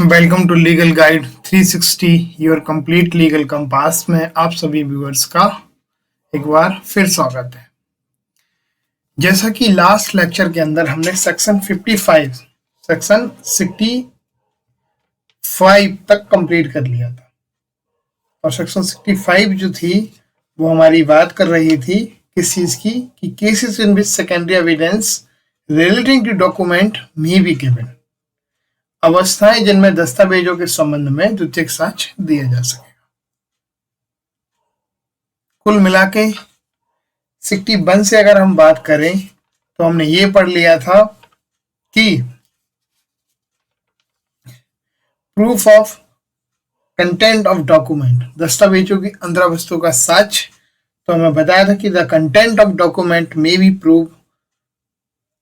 Welcome to legal guide 360 your complete legal compass में आप सभी व्यूअर्स का एक बार फिर स्वागत है। जैसा कि लास्ट लेक्चर के अंदर हमने सेक्शन 65 तक कंप्लीट कर लिया था और सेक्शन 65 जो थी वो हमारी बात कर रही थी किस चीज की कि cases in which secondary evidence relating to document may be given, अवस्थाएं जिनमें दस्तावेजों के संबंध में द्वितीयक साक्ष्य दिया जा सकेगा। कुल मिला के 61 से अगर हम बात करें तो हमने ये पढ़ लिया था कि proof of content of document, दस्तावेजों की अंतरा वस्तु का साक्ष्य, तो हमें बताया था कि the content of document may B prove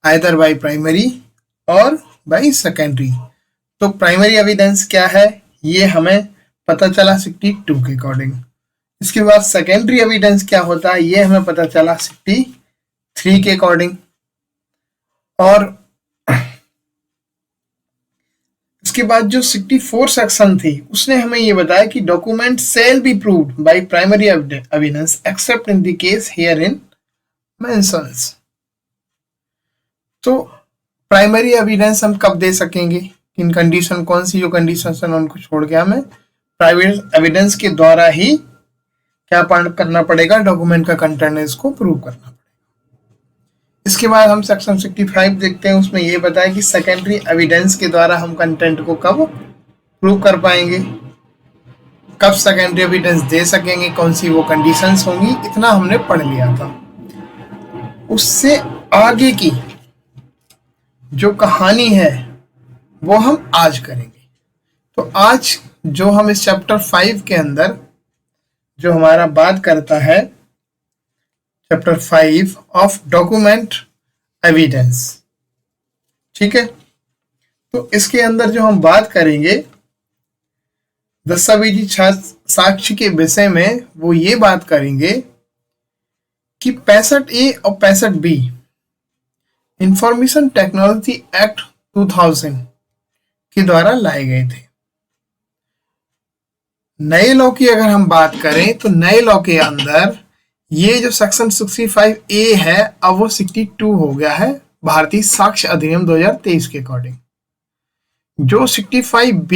either by primary और बाय सेकेंडरी। तो प्राइमरी एविडेंस क्या है ये हमें पता चला 62 के अकॉर्डिंग। इसके बाद सेकेंडरी एविडेंस क्या होता है ये हमें पता चला 63 के अकॉर्डिंग। और इसके बाद जो 64 सेक्शन थी उसने हमें ये बताया कि document shall be proved by primary evidence except in the case here in mentioned. तो प्राइमरी एविडेंस हम कब दे सकेंगे, इन कंडीशन, कौन सी जो कंडीशन है उनको छोड़ के हमें प्राइवेट एविडेंस के द्वारा ही क्या करना पड़ेगा, डॉक्यूमेंट का कंटेंट है इसको प्रूव करना पड़ेगा। इसके बाद हम सेक्शन 65 देखते हैं, उसमें ये बताया कि सेकेंडरी एविडेंस के द्वारा हम कंटेंट को कब प्रूव कर पाएंगे, कब सेकेंडरी एविडेंस दे सकेंगे, कौन सी वो कंडीशंस होंगी, इतना हमने पढ़ लिया था। उससे आगे की जो कहानी है वो हम आज करेंगे। तो आज जो हम इस चैप्टर 5 के अंदर जो हमारा बात करता है, चैप्टर 5 ऑफ डॉक्यूमेंट एविडेंस, ठीक है। तो इसके अंदर जो हम बात करेंगे दस्तावेजी साक्ष्य के विषय में, वो ये बात करेंगे कि 65A और 65B इंफॉर्मेशन टेक्नोलॉजी एक्ट 2000 के द्वारा लाए गए थे। नए लॉ की अगर हम बात करें तो नए लॉ के अंदर ये जो सेक्शन 65A है अब वो 62 हो गया है भारतीय साक्ष्य अधिनियम 2023 के अकॉर्डिंग। जो 65B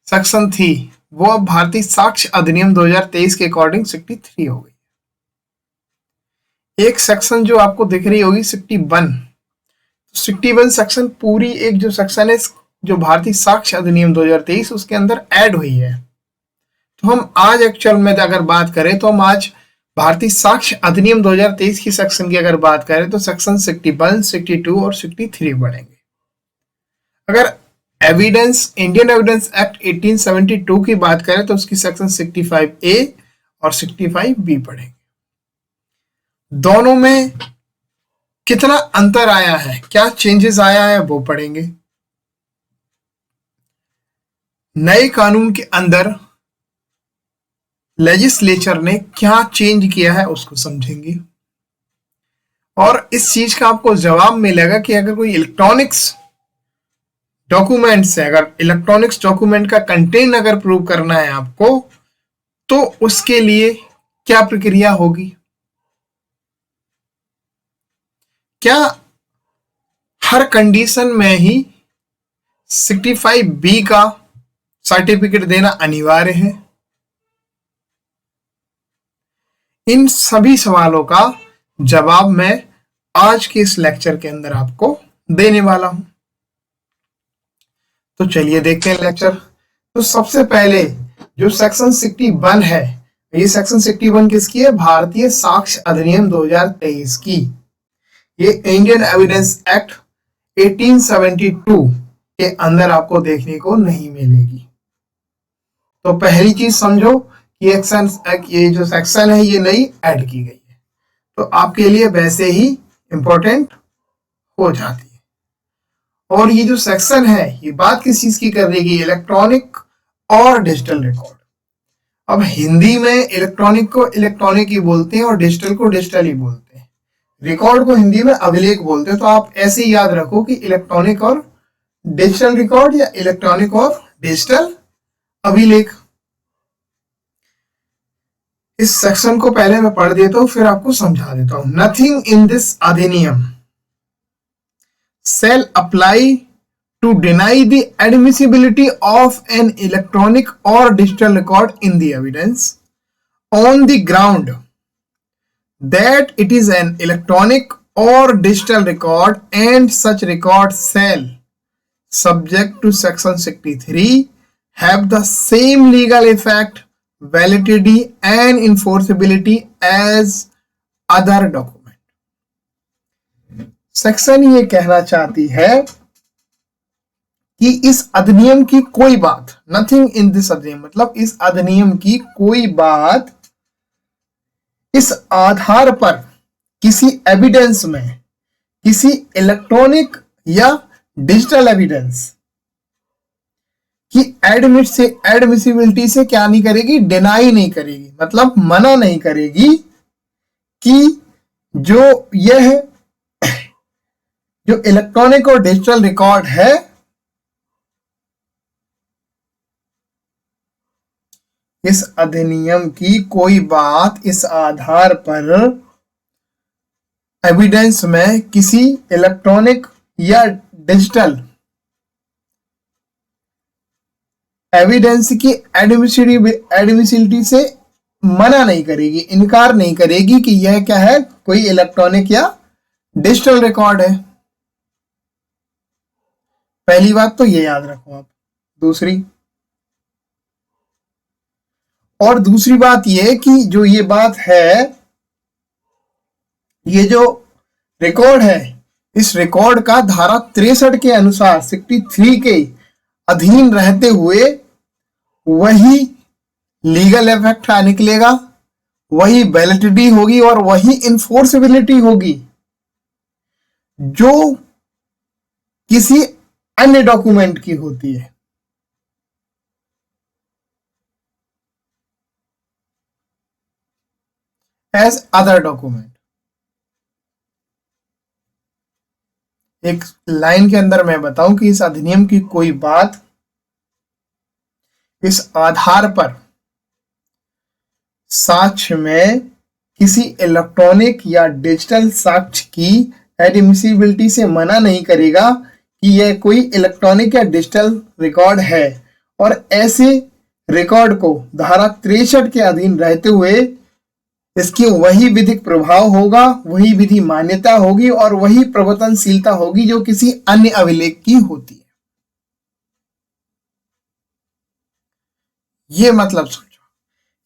सेक्शन थी वो अब भारतीय साक्ष्य अधिनियम 2023 के अकॉर्डिंग 63 हो गई। एक सेक्शन जो आपको दिख रही होगी 61 सेक्शन, पूरी एक जो सेक्शन है जो भारतीय साक्ष्य अधिनियम 2023 उसके अंदर ऐड हुई है। तो हम आज एक्चुअल में अगर बात करें तो हम आज भारतीय साक्ष्य अधिनियम 2023 की सेक्शन की अगर बात करें तो सेक्शन 61, 62 और 63 बढ़ेंगे। अगर एविडेंस, इंडियन एविडेंस एक्ट 1872 की बात करें तो उसकी सेक्शन 65A और 65B पढ़ेंगे। दोनों में कितना अंतर आया है, क्या चेंजेस आया है वो पढ़ेंगे। नए कानून के अंदर लेजिस्लेचर ने क्या चेंज किया है उसको समझेंगे और इस चीज का आपको जवाब मिलेगा कि अगर कोई इलेक्ट्रॉनिक्स डॉक्यूमेंट से, अगर इलेक्ट्रॉनिक्स डॉक्यूमेंट का कंटेंट अगर प्रूव करना है आपको तो उसके लिए क्या प्रक्रिया होगी। क्या हर कंडीशन में ही 65B का सर्टिफिकेट देना अनिवार्य है। इन सभी सवालों का जवाब मैं आज के इस लेक्चर के अंदर आपको देने वाला हूं। तो चलिए देखते हैं लेक्चर। तो सबसे पहले जो सेक्शन 61 है, ये सेक्शन 61 किसकी है, भारतीय साक्ष्य अधिनियम 2023 की। ये इंडियन एविडेंस एक्ट 1872 के अंदर आपको देखने को नहीं मिलेगी। तो पहली चीज समझो कि ये जो सेक्शन है ये नई ऐड की गई है, तो आपके लिए वैसे ही इंपॉर्टेंट हो जाती है। और ये जो सेक्शन है ये बात किस चीज की कर रही है, इलेक्ट्रॉनिक और डिजिटल रिकॉर्ड। अब हिंदी में इलेक्ट्रॉनिक को इलेक्ट्रॉनिक ही बोलते हैं और डिजिटल को डिजिटल ही बोलते हैं, रिकॉर्ड को हिंदी में अभिलेख बोलते हैं। तो आप ऐसे ही याद रखो कि इलेक्ट्रॉनिक और डिजिटल रिकॉर्ड या इलेक्ट्रॉनिक और डिजिटल अभिलेख। इस सेक्शन को पहले मैं पढ़ देता हूं, फिर आपको समझा देता हूं। नथिंग इन दिस अधिनियम shall apply to deny the admissibility of an electronic or digital record in the evidence on the ground that it is an electronic or digital record, and such record shall, subject to section 63, have the same legal effect, validity and enforceability as other documents। Section ये कहना चाहती है कि इस अधिनियम की कोई बात, नथिंग इन दिस अधिनियम मतलब इस अधिनियम की कोई बात इस आधार पर किसी एविडेंस में, किसी इलेक्ट्रॉनिक या डिजिटल एविडेंस की एडमिसिबिलिटी से क्या नहीं करेगी, डिनाई नहीं करेगी, मतलब मना नहीं करेगी कि जो इलेक्ट्रॉनिक और डिजिटल रिकॉर्ड है इस अधिनियम की कोई बात इस आधार पर एविडेंस में किसी इलेक्ट्रॉनिक या डिजिटल एविडेंस की एडमिसिबिलिटी से मना नहीं करेगी, इनकार नहीं करेगी कि यह क्या है, कोई इलेक्ट्रॉनिक या डिजिटल रिकॉर्ड है। पहली बात तो ये याद रखो आप। दूसरी बात ये कि जो ये बात है, ये जो रिकॉर्ड है, इस रिकॉर्ड का धारा 63 के अनुसार 63 के अधीन रहते हुए वही लीगल इफेक्ट निकलेगा, वही वैलिडिटी होगी और वही इन्फोर्सेबिलिटी होगी जो किसी अन्य डॉक्यूमेंट की होती है। As other document. एक लाइन के अंदर मैं बताऊं कि इस अधिनियम की कोई बात इस आधार पर साक्ष्य में किसी इलेक्ट्रॉनिक या डिजिटल साक्ष्य की एडमिसिबिलिटी से मना नहीं करेगा कि यह कोई इलेक्ट्रॉनिक या डिजिटल रिकॉर्ड है, और ऐसे रिकॉर्ड को धारा 63 के अधीन रहते हुए इसकी वही विधिक प्रभाव होगा, वही विधि मान्यता होगी और वही प्रवर्तनशीलता होगी जो किसी अन्य अभिलेख की होती है। ये मतलब समझो,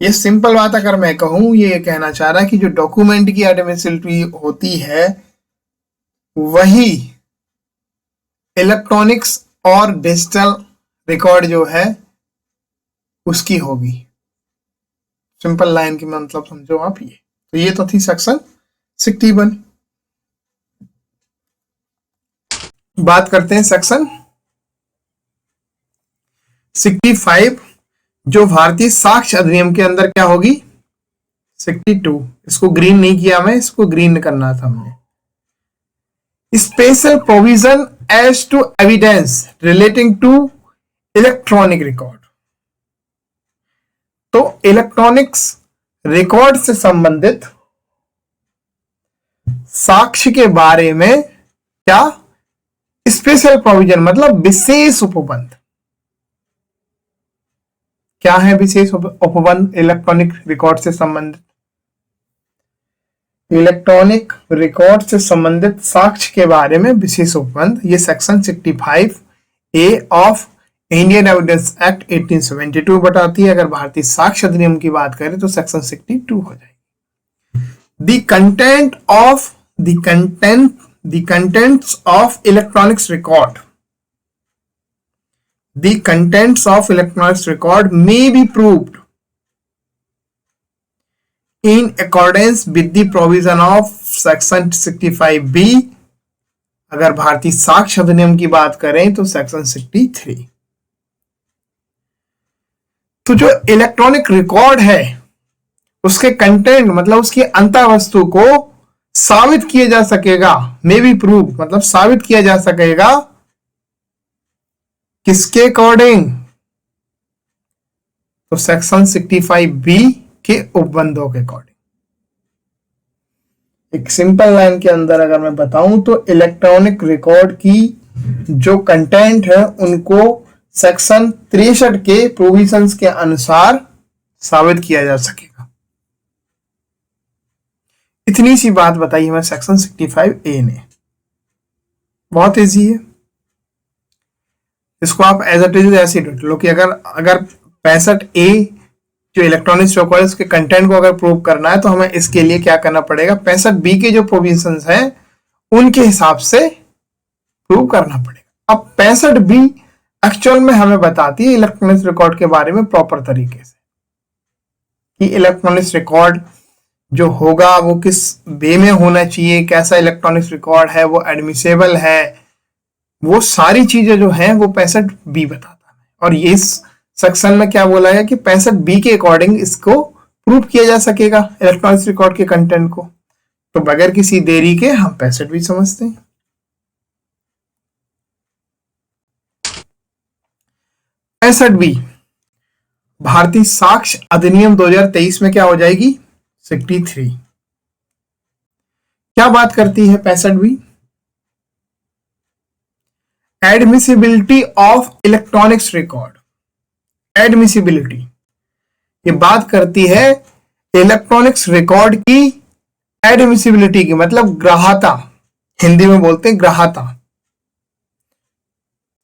ये सिंपल बात अगर मैं कहूं, ये कहना चाह रहा है कि जो डॉक्यूमेंट की एडमिसिबिलिटी होती है वही इलेक्ट्रॉनिक्स और डिजिटल रिकॉर्ड जो है उसकी होगी। सिंपल लाइन की मतलब समझो आप ये। तो ये तो थी सेक्शन 61। बात करते हैं सेक्शन 65 जो भारतीय साक्ष्य अधिनियम के अंदर क्या होगी, 62। इसको ग्रीन नहीं किया मैं, इसको ग्रीन करना था हमने। Special provision as to evidence relating to electronic record. तो इलेक्ट्रॉनिक्स रिकॉर्ड से संबंधित साक्ष्य के बारे में क्या स्पेशल प्रोविजन मतलब विशेष उपबंध। क्या है विशेष उपबंध इलेक्ट्रॉनिक रिकॉर्ड से संबंधित? इलेक्ट्रॉनिक रिकॉर्ड से संबंधित साक्ष्य के बारे में विशेष उपबंध, ये section 65A of Indian evidence act 1872 बताती है। अगर भारतीय साक्ष्य अधिनियम की बात करें तो सेक्शन 62 हो जाएगी। the contents of electronics record may be proved in accordance with the provision of section 65B। अगर भारतीय साक्ष्य अधिनियम की बात करें तो सेक्शन 63। तो जो इलेक्ट्रॉनिक रिकॉर्ड है उसके कंटेंट मतलब उसकी अंतःवस्तु को साबित किया जा सकेगा, मे बी प्रूव मतलब साबित किया जा सकेगा किसके अकॉर्डिंग? तो सेक्शन 65B के उपबंधों के अकॉर्डिंग। एक सिंपल लाइन के अंदर अगर मैं बताऊं तो इलेक्ट्रॉनिक रिकॉर्ड की जो कंटेंट है उनको सेक्शन 63 के प्रोविजंस के अनुसार साबित किया जा सकेगा। इतनी सी बात बताई हमें सेक्शन 65A ने, बहुत इजी है। इसको आप एज इट इज ऐसे लिख लो कि अगर 65A जो इलेक्ट्रॉनिक्स रिकॉर्ड्स के कंटेंट को अगर प्रूव करना है तो हमें इसके लिए क्या करना पड़ेगा, 65B के जो प्रोविजंस हैं उनके हिसाब से प्रूव करना पड़ेगा। अब 65B एक्चुअल में हमें बताती है इलेक्ट्रॉनिक्स रिकॉर्ड के बारे में प्रॉपर तरीके से कि इलेक्ट्रॉनिक्स रिकॉर्ड जो होगा वो किस वे में होना चाहिए, कैसा इलेक्ट्रॉनिक्स रिकॉर्ड है, वो एडमिसेबल है, वो सारी चीजें जो हैं वो 65B बताता है। और ये सेक्शन में क्या बोला है कि 65B के अकॉर्डिंग इसको प्रूव किया जा सकेगा इलेक्ट्रॉनिक्स रिकॉर्ड के कंटेंट को। तो बगैर किसी देरी के हम 65B समझते हैं। बी भारतीय साक्ष्य अधिनियम 2023 में क्या हो जाएगी, 63। क्या बात करती है 65B? Admissibility of electronics record. Admissibility ये बात करती है इलेक्ट्रॉनिक्स रिकॉर्ड की एडमिसिबिलिटी की, मतलब ग्राह्यता, हिंदी में बोलते हैं ग्राह्यता।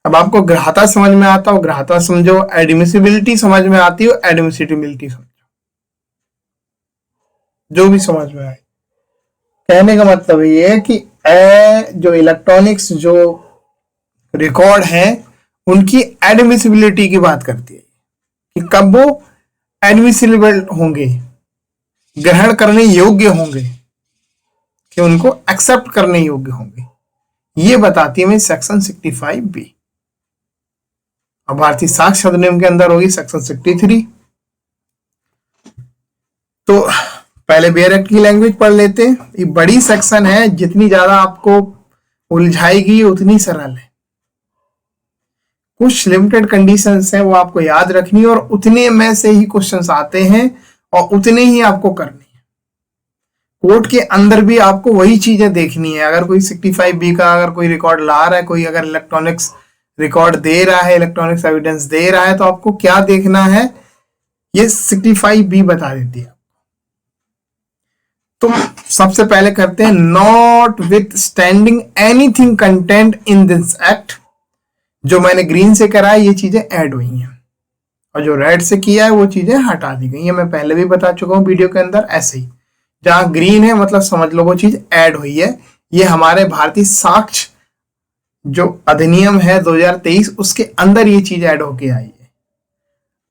अब आपको ग्राह्यता समझ में आता हो ग्राह्यता समझो, एडमिसिबिलिटी समझ में आती हो एडमिसिबिलिटी समझो, जो भी समझ में आए। कहने का मतलब ये है कि जो इलेक्ट्रॉनिक्स जो रिकॉर्ड है उनकी एडमिसिबिलिटी की बात करती है कि कब वो एडमिसिबल होंगे, ग्रहण करने योग्य होंगे, कि उनको एक्सेप्ट करने योग्य होंगे, ये बताती है सेक्शन 65B। अब भारतीय साक्ष्य अधिनियम के अंदर होगी सेक्शन 63। तो पहले बेयर एक्ट की लैंग्वेज पढ़ लेते हैं। ये बड़ी सेक्शन है, जितनी ज्यादा आपको उलझाएगी उतनी सरल है। कुछ लिमिटेड कंडीशंस हैं वो आपको याद रखनी और उतने में से ही क्वेश्चंस आते हैं और उतने ही आपको करनी है। कोर्ट के अंदर भी आपको वही चीजें देखनी है। अगर कोई 65B का अगर कोई रिकॉर्ड ला रहा है, कोई अगर इलेक्ट्रॉनिक्स रिकॉर्ड दे रहा है, इलेक्ट्रॉनिक्स एविडेंस दे रहा है, तो आपको क्या देखना है, ये 65B बता देती है। तो सबसे पहले करते हैं not with standing anything content in this act. जो मैंने ग्रीन से करा है ये चीजें ऐड हुई हैं और जो रेड से किया है वो चीजें हटा दी गई हैं। मैं पहले भी बता चुका हूं वीडियो के अंदर। ऐसे ही जहां ग्रीन है मतलब समझ लो वो चीज ऐड हुई है। ये हमारे भारतीय साक्ष्य जो अधिनियम है 2023 उसके अंदर ये चीज ऐड होके आई है।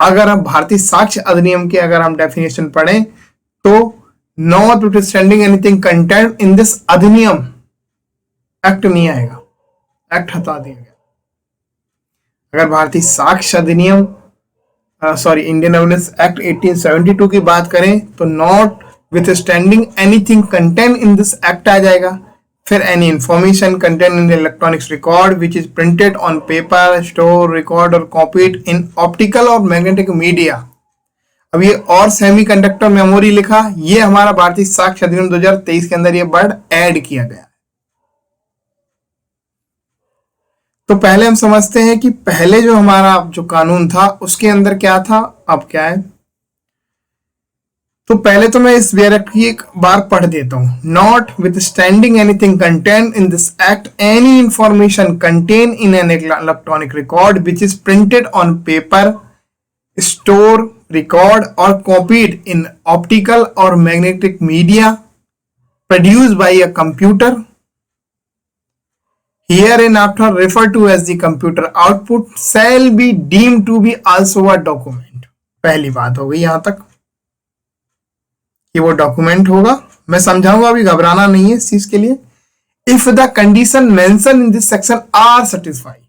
अगर हम भारतीय साक्ष्य अधिनियम के अगर हम डेफिनेशन पढ़ें तो notwithstanding anything content in this अधिनियम एक्ट नहीं आएगा, एक्ट हटा दिया गया। अगर भारतीय साक्ष्य अधिनियम इंडियन एविडेंस एक्ट 1872 की बात करें तो notwithstanding anything content in this act आ जाएगा। फिर any information content in electronics record which is printed on paper, store, record or copied in optical or magnetic media. अब ये और सेमीकंडक्टर मेमोरी लिखा, ये हमारा भारतीय साक्ष्य अधिनियम 2023 के अंदर ये वर्ड ऐड किया गया। तो पहले हम समझते हैं कि पहले जो हमारा जो कानून था उसके अंदर क्या था, अब क्या है। तो पहले तो मैं इस बेयर एक्ट की एक बार पढ़ देता हूं। Not with standing anything content in this act any information contain in an electronic record which is printed on paper, store, record or copied in optical or magnetic media produced by a computer hereinafter referred to as the computer output shall be deemed to be also a document। पहली बात हो गई यहां तक कि वो document होगा। मैं समझाऊंगा, अभी घबराना नहीं है इस चीज के लिए। If the condition mention in this section are satisfy,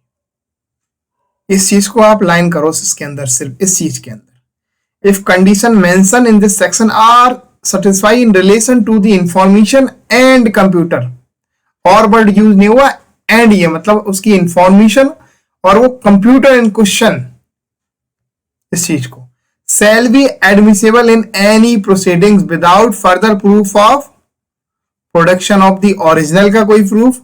इस चीज को आप लाइन करो इसके अंदर, सिर्फ इस चीज के अंदर। If condition mention in this section are satisfy in relation to the information and computer, और वर्ड यूज नहीं हुआ एंड, ये मतलब उसकी इंफॉर्मेशन और वो कंप्यूटर इन क्वेश्चन इस चीज को shall be admissible in any proceedings without further proof of production of the original का कोई proof,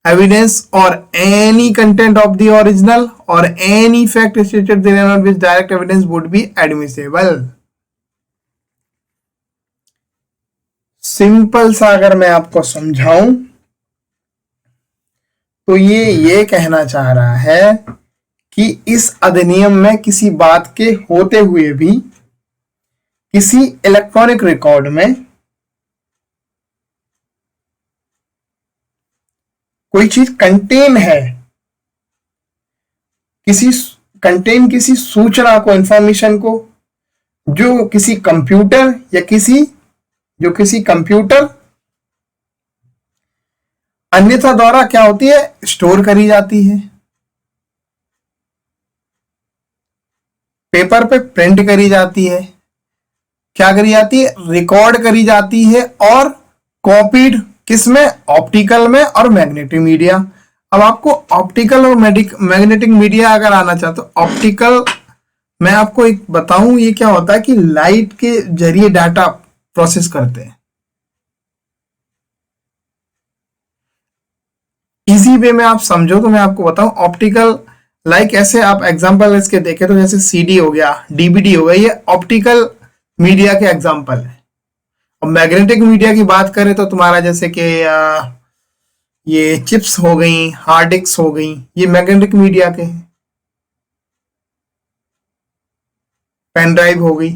evidence or any content of the original or any fact stated therein on which direct evidence would be admissible. Simple सा अगर मैं आपको समझाऊं तो ये कहना चाह रहा है कि इस अधिनियम में किसी बात के होते हुए भी किसी इलेक्ट्रॉनिक रिकॉर्ड में कोई चीज कंटेन है, किसी सूचना को, इंफॉर्मेशन को, जो किसी कंप्यूटर या किसी कंप्यूटर अन्यथा द्वारा क्या होती है, स्टोर करी जाती है, पेपर पे प्रिंट करी जाती है, क्या करी जाती है, रिकॉर्ड करी जाती है और कॉपीड किसमें, ऑप्टिकल में और मैग्नेटिक मीडिया। अब आपको ऑप्टिकल और मैग्नेटिक मीडिया अगर आना चाहते हो, ऑप्टिकल मैं आपको एक बताऊं ये क्या होता है कि लाइट के जरिए डाटा प्रोसेस करते हैं। इजी वे में आप समझो तो मैं आपको बताऊं, ऑप्टिकल लाइक ऐसे आप एग्जांपल इसके देखें तो जैसे सीडी हो गया, डीवीडी हो गया, ये ऑप्टिकल मीडिया के एग्जांपल है। और मैग्नेटिक मीडिया की बात करें तो तुम्हारा जैसे कि ये चिप्स हो गई, हार्ड डिस्क हो गई, ये मैग्नेटिक मीडिया के हैं। पेन ड्राइव हो गई।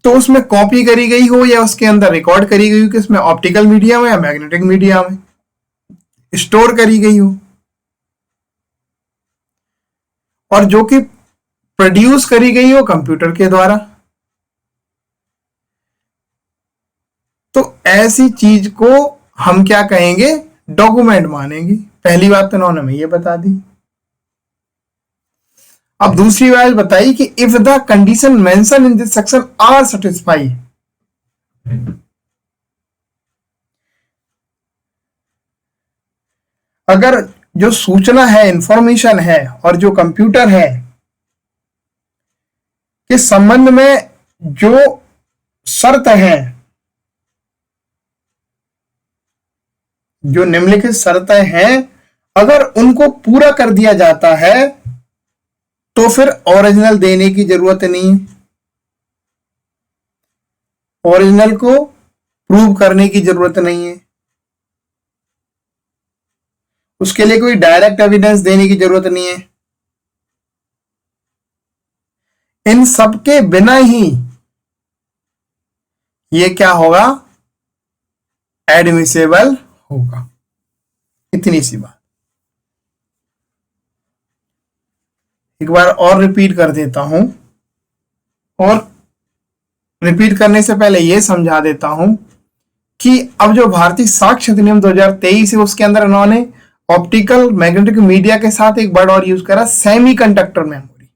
तो उसमें कॉपी करी गई हो या उसके अंदर रिकॉर्ड करी गई हो, कि इसमें ऑप्टिकल मीडिया में या मैग्नेटिक मीडिया में स्टोर करी गई हो, और जो कि प्रोड्यूस करी गई हो कंप्यूटर के द्वारा। तो ऐसी चीज को हम क्या कहेंगे, डॉक्यूमेंट मानेंगे। पहली बात तो इन्होंने हमें ये बता दी। अब दूसरी बात बताई कि if the condition mention in this section are satisfy, अगर जो सूचना है, इंफॉर्मेशन है और जो कंप्यूटर है के संबंध में जो शर्त है, जो निम्नलिखित शर्तें हैं, अगर उनको पूरा कर दिया जाता है तो फिर ओरिजिनल देने की जरूरत नहीं है, ओरिजिनल को प्रूव करने की जरूरत नहीं है, उसके लिए कोई डायरेक्ट एविडेंस देने की जरूरत नहीं है। इन सब के बिना ही ये क्या होगा, एडमिसेबल होगा। इतनी सी बात। एक बार और रिपीट कर देता हूं, और रिपीट करने से पहले यह समझा देता हूं कि अब जो भारतीय साक्ष्य अधिनियम 2023 है उसके अंदर इन्होंने ऑप्टिकल मैग्नेटिक मीडिया के साथ एक वर्ड और यूज करा, सेमीकंडक्टर मेमोरी।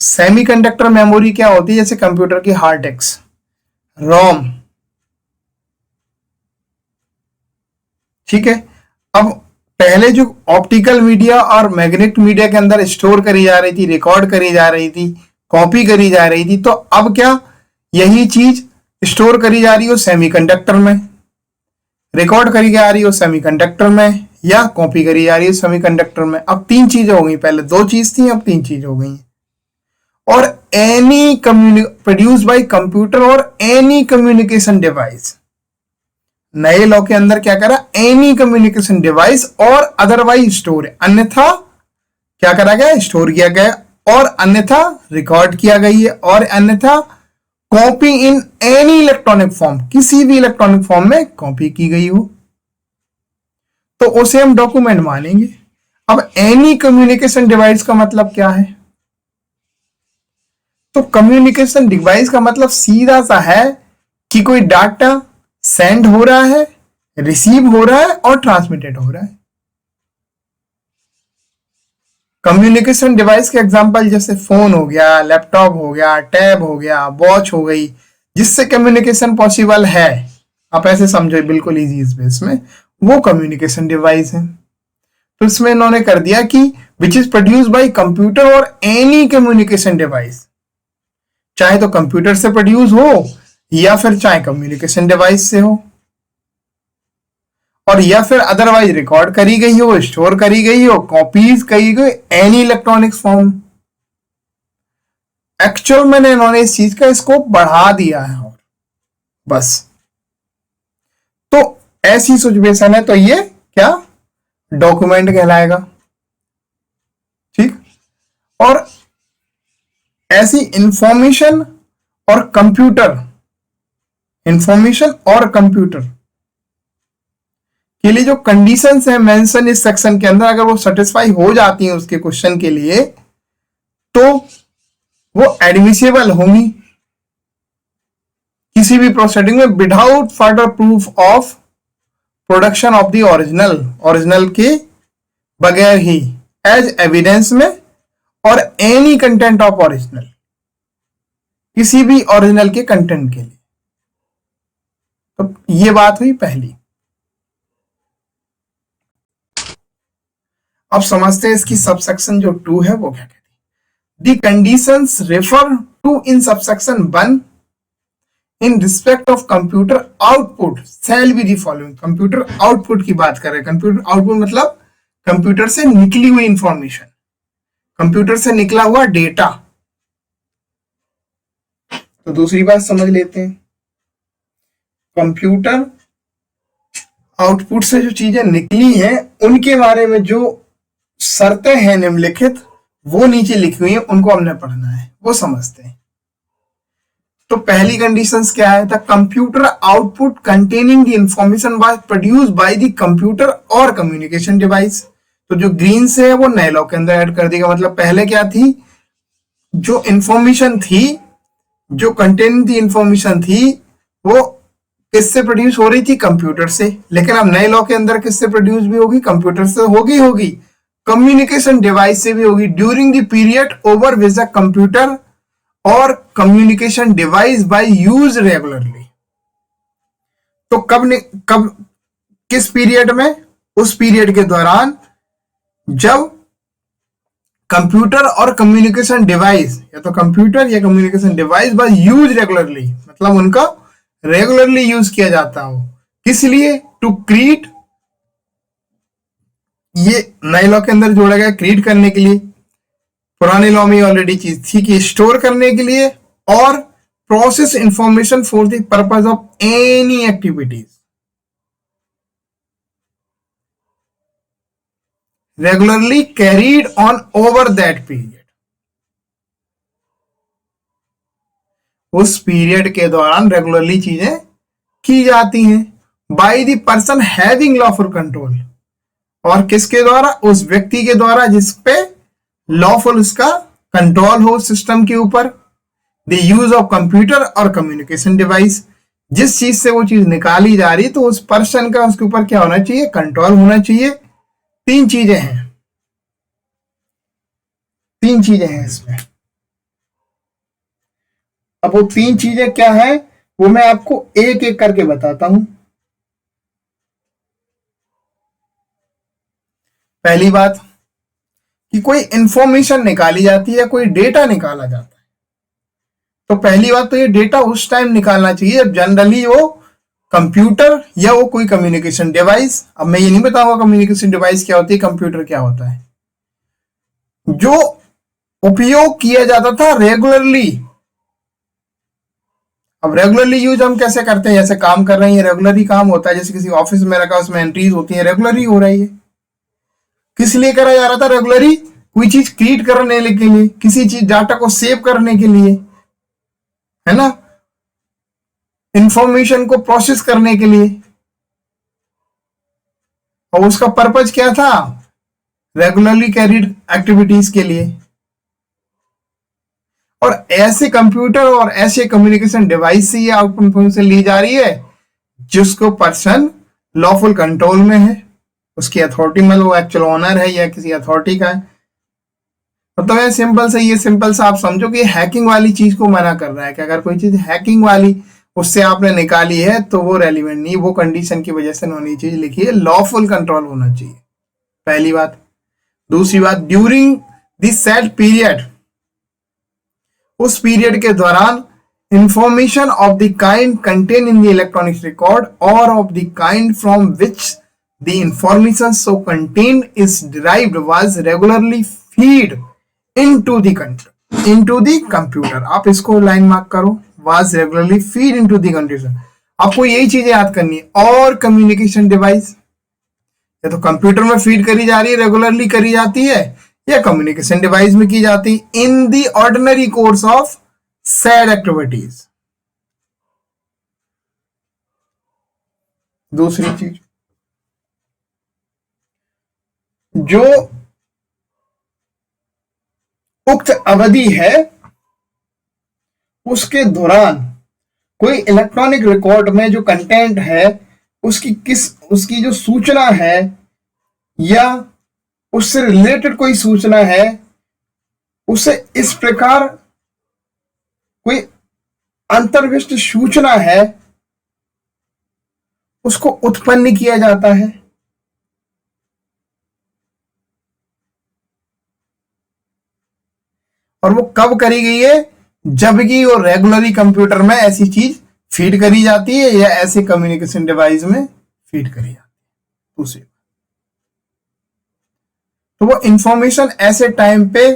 सेमीकंडक्टर मेमोरी क्या होती है, जैसे कंप्यूटर की हार्ड डिस्क, रोम, ठीक है। अब पहले जो ऑप्टिकल मीडिया और मैग्नेटिक मीडिया के अंदर स्टोर करी जा रही थी, रिकॉर्ड करी जा रही थी, कॉपी करी जा रही थी, तो अब क्या यही चीज स्टोर करी जा रही हो सेमीकंडक्टर में, रिकॉर्ड करी जा रही हो सेमीकंडक्टर में, या कॉपी करी जा रही है सेमीकंडक्टर में। अब तीन चीजें हो गई, पहले दो चीज थी, अब तीन चीज हो गई। और एनी प्रोड्यूस बाय कंप्यूटर और एनी कम्युनिकेशन डिवाइस, नए लॉ के अंदर क्या करा, एनी कम्युनिकेशन डिवाइस और अदरवाइज स्टोर, अन्यथा क्या करा गया, स्टोर किया गया, और अन्यथा रिकॉर्ड किया गई है, और अन्यथा copy in any electronic form, किसी भी इलेक्ट्रॉनिक फॉर्म में कॉपी की गई हो, तो उसे हम डॉक्यूमेंट मानेंगे। अब एनी कम्युनिकेशन डिवाइस का मतलब क्या है, तो कम्युनिकेशन डिवाइस का मतलब सीधा सा है कि कोई डाटा सेंड हो रहा है, रिसीव हो रहा है और ट्रांसमिटेड हो रहा है। कम्युनिकेशन डिवाइस के एग्जांपल जैसे फोन हो गया, लैपटॉप हो गया, टैब हो गया, वॉच हो गई, जिससे कम्युनिकेशन पॉसिबल है, आप ऐसे समझो बिल्कुल इजी स्पेस में, वो कम्युनिकेशन डिवाइस है। तो इसमें इन्होंने कर दिया कि which is produce by computer और एनी कम्युनिकेशन डिवाइस, चाहे तो कंप्यूटर से प्रोड्यूस हो या फिर चाहे कम्युनिकेशन डिवाइस से हो, और या फिर अदरवाइज रिकॉर्ड करी गई हो, स्टोर करी गई हो, कॉपीज करी गई, एनी इलेक्ट्रॉनिक्स फॉर्म। एक्चुअल में इन्होंने इस चीज का स्कोप बढ़ा दिया है, और बस। तो ऐसी सिचुएशन है तो ये क्या डॉक्यूमेंट कहलाएगा, ठीक। और ऐसी इंफॉर्मेशन और कंप्यूटर, इंफॉर्मेशन और कंप्यूटर के लिए जो कंडीशंस है मेंशन इस सेक्शन के अंदर, अगर वो सेटिस्फाई हो जाती हैं उसके क्वेश्चन के लिए, तो वो एडमिसिबल होंगी किसी भी प्रोसीडिंग में without further proof of production of the original, original के बगैर ही, एज एविडेंस में, और एनी कंटेंट ऑफ ओरिजिनल, किसी भी ओरिजिनल के कंटेंट के लिए। तो ये बात हुई पहली। अब समझते हैं इसकी सबसेक्शन जो 2 है वो क्या कहती है। The conditions refer to in subsection 1 in respect of computer output shall be the following. Computer output की बात कर रहे हैं। कंप्यूटर आउटपुट मतलब कंप्यूटर से निकली हुई इंफॉर्मेशन, कंप्यूटर से निकला हुआ डेटा। तो दूसरी बात समझ लेते हैं, कंप्यूटर आउटपुट से जो चीजें निकली हैं उनके बारे में जो शर्तें हैं निम्नलिखित, वो नीचे लिखी हुई हैं, उनको हमने पढ़ना है, वो समझते हैं। तो पहली कंडीशंस क्या है, the computer output containing the information was produced by the computer और कम्युनिकेशन डिवाइस। तो जो ग्रीन से है वो नए लॉ के अंदर ऐड कर देगा। मतलब पहले क्या थी, जो इंफॉर्मेशन थी, जो कंटेनिंग द इंफॉर्मेशन थी, वो किससे प्रोड्यूस हो रही थी, कंप्यूटर से। लेकिन अब नए लॉ के अंदर किससे प्रोड्यूस भी होगी, कंप्यूटर से होगी, कम्युनिकेशन डिवाइस से भी होगी, during the period over which the computer और communication device by use regularly. तो कब किस पीरियड में, उस पीरियड के दौरान जब कंप्यूटर और कम्युनिकेशन डिवाइस, या तो कंप्यूटर या communication device by use regularly, मतलब उनका रेगुलरली यूज किया जाता हो। किस लिए, टू क्रिएट, ये नए लॉ के अंदर जोड़ा गया, क्रिएट करने के लिए। पुराने लॉ में ऑलरेडी चीज थी कि स्टोर करने के लिए, और process information for the purpose of any activities regularly carried on over that period. उस पीरियड के दौरान रेगुलरली चीजें की जाती हैं by the person having lawful control, और किसके द्वारा, उस व्यक्ति के द्वारा जिसपे लॉफुल उसका कंट्रोल हो सिस्टम के ऊपर। द यूज ऑफ कंप्यूटर और कम्युनिकेशन डिवाइस, जिस चीज से वो चीज निकाली जा रही, तो उस पर्सन का उसके ऊपर क्या होना चाहिए, कंट्रोल होना चाहिए। तीन चीजें हैं इसमें। अब वो तीन चीजें क्या है, वो मैं आपको एक एक करके बताता हूं। पहली बात कि कोई इंफॉर्मेशन निकाली जाती है, कोई डेटा निकाला जाता है, तो पहली बात तो ये डेटा उस टाइम निकालना चाहिए जब जनरली वो कंप्यूटर या वो कोई कम्युनिकेशन डिवाइस, अब मैं ये नहीं बताऊंगा कम्युनिकेशन डिवाइस क्या होती है, कंप्यूटर क्या होता है, जो उपयोग किया जाता था रेगुलरली। अब रेगुलरली यूज हम कैसे करते हैं, जैसे काम कर रहे हैं, रेगुलरली काम होता है, जैसे किसी ऑफिस में रखा, उसमें एंट्रीज होती है, रेगुलरली हो रही है। किस लिए करा जा रहा था रेगुलरली, कोई चीज क्रिएट करने के लिए, किसी चीज डाटा को सेव करने के लिए, है ना, इंफॉर्मेशन को प्रोसेस करने के लिए। और उसका पर्पज क्या था, रेगुलरली कैरीड एक्टिविटीज के लिए। और ऐसे कंप्यूटर और ऐसे कम्युनिकेशन डिवाइस से ये आउटपुट इंफॉर्मेशन ली जा रही है जिसको पर्सन लॉफुल कंट्रोल में है, उसकी अथॉरिटी में, वो एक्चुअल ओनर है या किसी अथॉरिटी का है। मतलब है सिंपल से, ये सिंपल सा आप समझो कि हैकिंग वाली चीज को मना कर रहा है कि अगर कोई चीज हैकिंग वाली उससे आपने निकाली है तो वो रेलिवेंट नहीं, वो कंडीशन की वजह से उन्होंने चीज लिखी है, लॉफुल कंट्रोल होना चाहिए, पहली बात। दूसरी बात, ड्यूरिंग दिस सेड पीरियड, उस पीरियड के दौरान information of the kind contain in the electronic record or of the kind from which the information so contained is derived was regularly feed into the computer. आप इसको line mark करो, was regularly feed into the computer. आपको यही चीजें याद करनी है। और कम्युनिकेशन डिवाइस, या तो कंप्यूटर में फीड करी जा रही है, रेगुलरली करी जाती है, या कम्युनिकेशन डिवाइस में की जाती है in the ordinary course of sad activities. दूसरी चीज, जो उक्त अवधि है उसके दौरान कोई इलेक्ट्रॉनिक रिकॉर्ड में जो कंटेंट है उसकी जो सूचना है या उससे रिलेटेड कोई सूचना है, उसे इस प्रकार कोई अंतर्विष्ट सूचना है, उसको उत्पन्न किया जाता है। और वो कब करी गई है? जबकि वो रेगुलरली कंप्यूटर में ऐसी चीज फीड करी जाती है या ऐसे कम्युनिकेशन डिवाइस में फीड करी जाती है। दूसरी, तो वो इंफॉर्मेशन ऐसे टाइम पे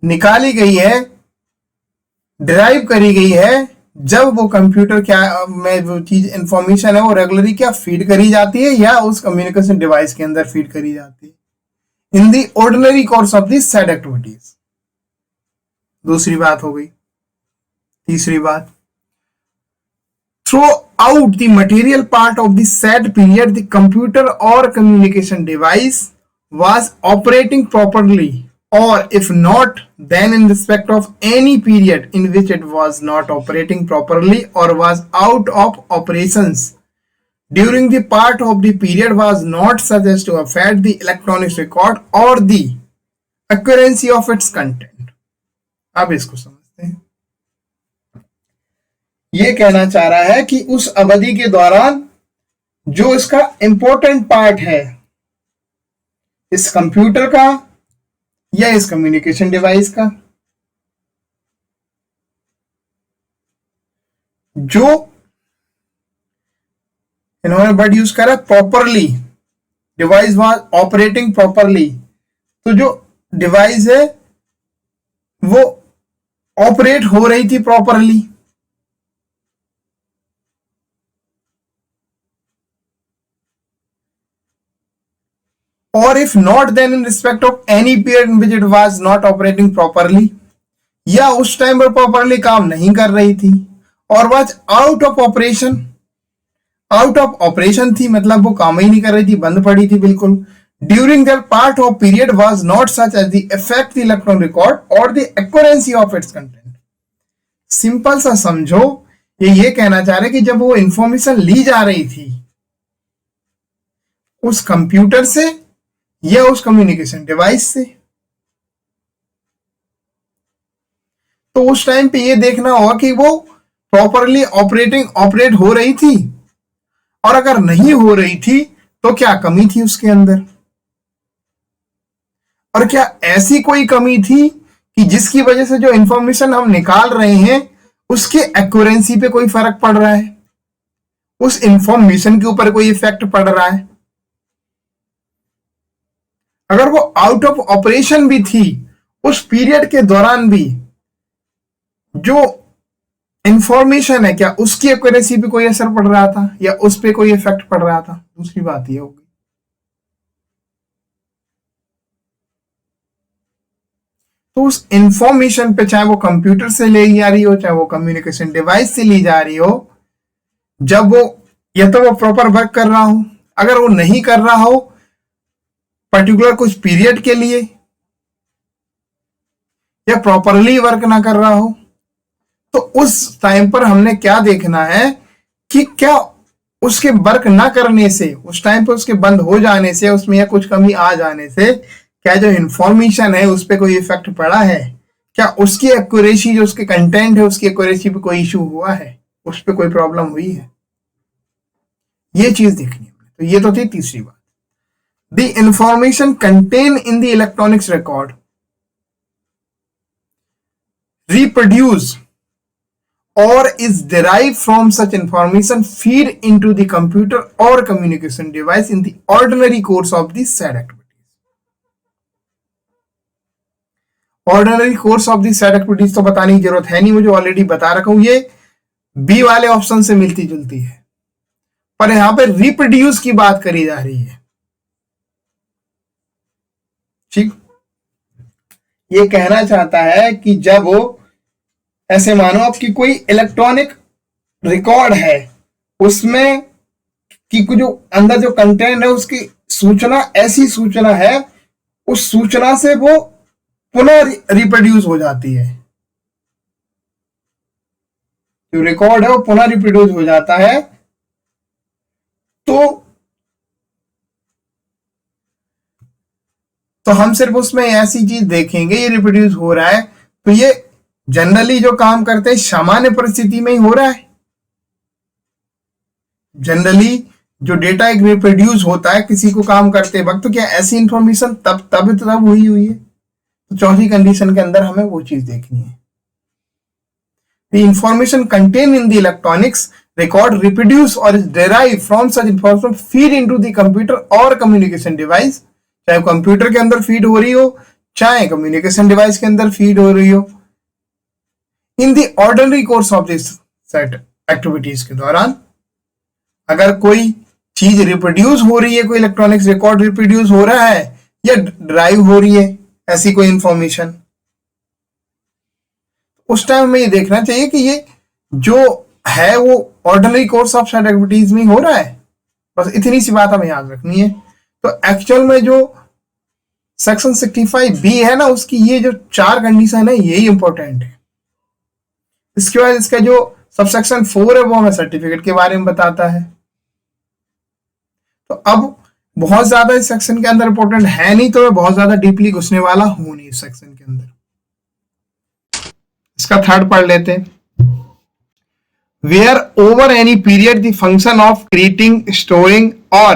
निकाली गई है, डिराइव करी गई है, जब वो कंप्यूटर क्या में वो चीज इंफॉर्मेशन है वो रेगुलरली क्या फीड करी जाती है या उस कम्युनिकेशन डिवाइस के अंदर फीड करी जाती है in the ordinary course of the said activities. दूसरी बात हो गई। तीसरी बात, throughout the material part of the said period the computer और communication device was operating properly, or if not, then in respect of any period in which it was not operating properly or was out of operations during the part of the period was not such as to affect the electronic record or the accuracy of its content। अब इसको समझते हैं। ये कहना चाह रहा है कि उस अवधि के दौरान जो इसका इंपॉर्टेंट पार्ट है इस कंप्यूटर का या इस कम्युनिकेशन डिवाइस का, जो इन्होंने वर्ड यूज करा properly, device was operating properly, तो जो डिवाइस है वो ऑपरेट हो रही थी प्रॉपरली। और if not then in respect of any period in which it was not operating properly, या उस टाइम पर प्रॉपरली काम नहीं कर रही थी और was out of operation, out of operation थी मतलब वो काम ही नहीं कर रही थी, बंद पड़ी थी बिल्कुल। During that part of period was not such as the effect the electron record or the accuracy of its content. Simple सा समझो, ये कहना चाह रहे कि जब वो इंफॉर्मेशन ली जा रही थी उस कंप्यूटर से या उस कम्युनिकेशन डिवाइस से, तो उस टाइम पे ये देखना होगा कि वो प्रॉपरली ऑपरेट हो रही थी, और अगर नहीं हो रही थी तो क्या कमी थी उसके अंदर, और क्या ऐसी कोई कमी थी कि जिसकी वजह से जो इंफॉर्मेशन हम निकाल रहे हैं उसके एक्यूरेंसी पे कोई फर्क पड़ रहा है, उस इंफॉर्मेशन के ऊपर कोई इफेक्ट पड़ रहा है। अगर वो आउट ऑफ ऑपरेशन भी थी उस पीरियड के दौरान भी जो इंफॉर्मेशन है क्या उसकी एक्यूरेसी पे कोई असर पड़ रहा था या उस पे कोई इफेक्ट पड़ रहा था, दूसरी बात ये होगी। तो उस इंफॉर्मेशन पे चाहे वो कंप्यूटर से ली जा रही हो चाहे वो कम्युनिकेशन डिवाइस से ली जा रही हो, जब वो या तो वो प्रॉपर वर्क कर रहा हो, अगर वो नहीं कर रहा हो पर्टिकुलर कुछ पीरियड के लिए या प्रॉपरली वर्क ना कर रहा हो, तो उस टाइम पर हमने क्या देखना है कि क्या उसके वर्क ना करने से, उस टाइम पर उसके बंद हो जाने से, उसमें या कुछ कमी आ जाने से क्या जो इंफॉर्मेशन है उस पर कोई इफेक्ट पड़ा है, क्या उसकी एक्यूरेसी जो उसके कंटेंट है उसकी एक्यूरेसी पे कोई इशू हुआ है, उस पर कोई प्रॉब्लम हुई है, ये चीज देखनी है। तो ये तो थी तीसरी बात। The information contain in the electronics record reproduce or is derived from such information feed into the computer or communication device in the ordinary course of the said activities. Ordinary course of the said activities तो बताने की जरूरत है नहीं, मुझे already बता रखा हूं, ये बी वाले ऑप्शन से मिलती जुलती है, पर यहां पे रिप्रोड्यूस की बात करी जा रही है। ठीक, ये कहना चाहता है कि जब वो ऐसे मानो आपकी कोई इलेक्ट्रॉनिक रिकॉर्ड है, उसमें कि जो अंदर जो कंटेंट है उसकी सूचना ऐसी सूचना है, उस सूचना से वो पुनः रिप्रोड्यूस हो जाती है, जो रिकॉर्ड है वो पुनः रिप्रोड्यूस हो जाता है। तो हम सिर्फ उसमें ऐसी चीज देखेंगे, ये रिप्रोड्यूस हो रहा है, तो ये जनरली जो काम करते हैं सामान्य परिस्थिति में ही हो रहा है। जनरली जो डेटा एक रिप्रोड्यूस होता है किसी को काम करते वक्त, तो क्या ऐसी इंफॉर्मेशन तब हुई है? तो चौथी कंडीशन के अंदर हमें वो चीज देखनी है। The information contained in the electronics record reproduce or is derived from such information feed into the computer or communication device, चाहे कंप्यूटर के अंदर फीड हो रही हो, चाहे कम्युनिकेशन डिवाइस के अंदर फीड हो रही हो, in the ordinary course of this set activities के दौरान। अगर कोई चीज रिप्रोड्यूस हो रही है, कोई इलेक्ट्रॉनिक्स रिकॉर्ड रिप्रोड्यूस हो रहा है या ड्राइव हो रही है ऐसी कोई इंफॉर्मेशन, उस टाइम में ये देखना चाहिए कि ये जो है वो ordinary course of set activities में हो रहा है। बस इतनी सी बात हमें याद रखनी है। तो एक्चुअल में जो सेक्शन 65B है ना, उसकी ये जो 4 कंडीशन है यही इंपॉर्टेंट है। इसके बाद इसका जो सबसेक्शन 4 है वो हमें सर्टिफिकेट के बारे में बताता है। तो अब बहुत ज्यादा इस सेक्शन के अंदर इंपॉर्टेंट है नहीं, तो मैं बहुत ज्यादा डीपली घुसने वाला हूं नहीं इस सेक्शन के अंदर। इसका थर्ड पढ़ लेते हैं। Where over any period the function of creating, storing or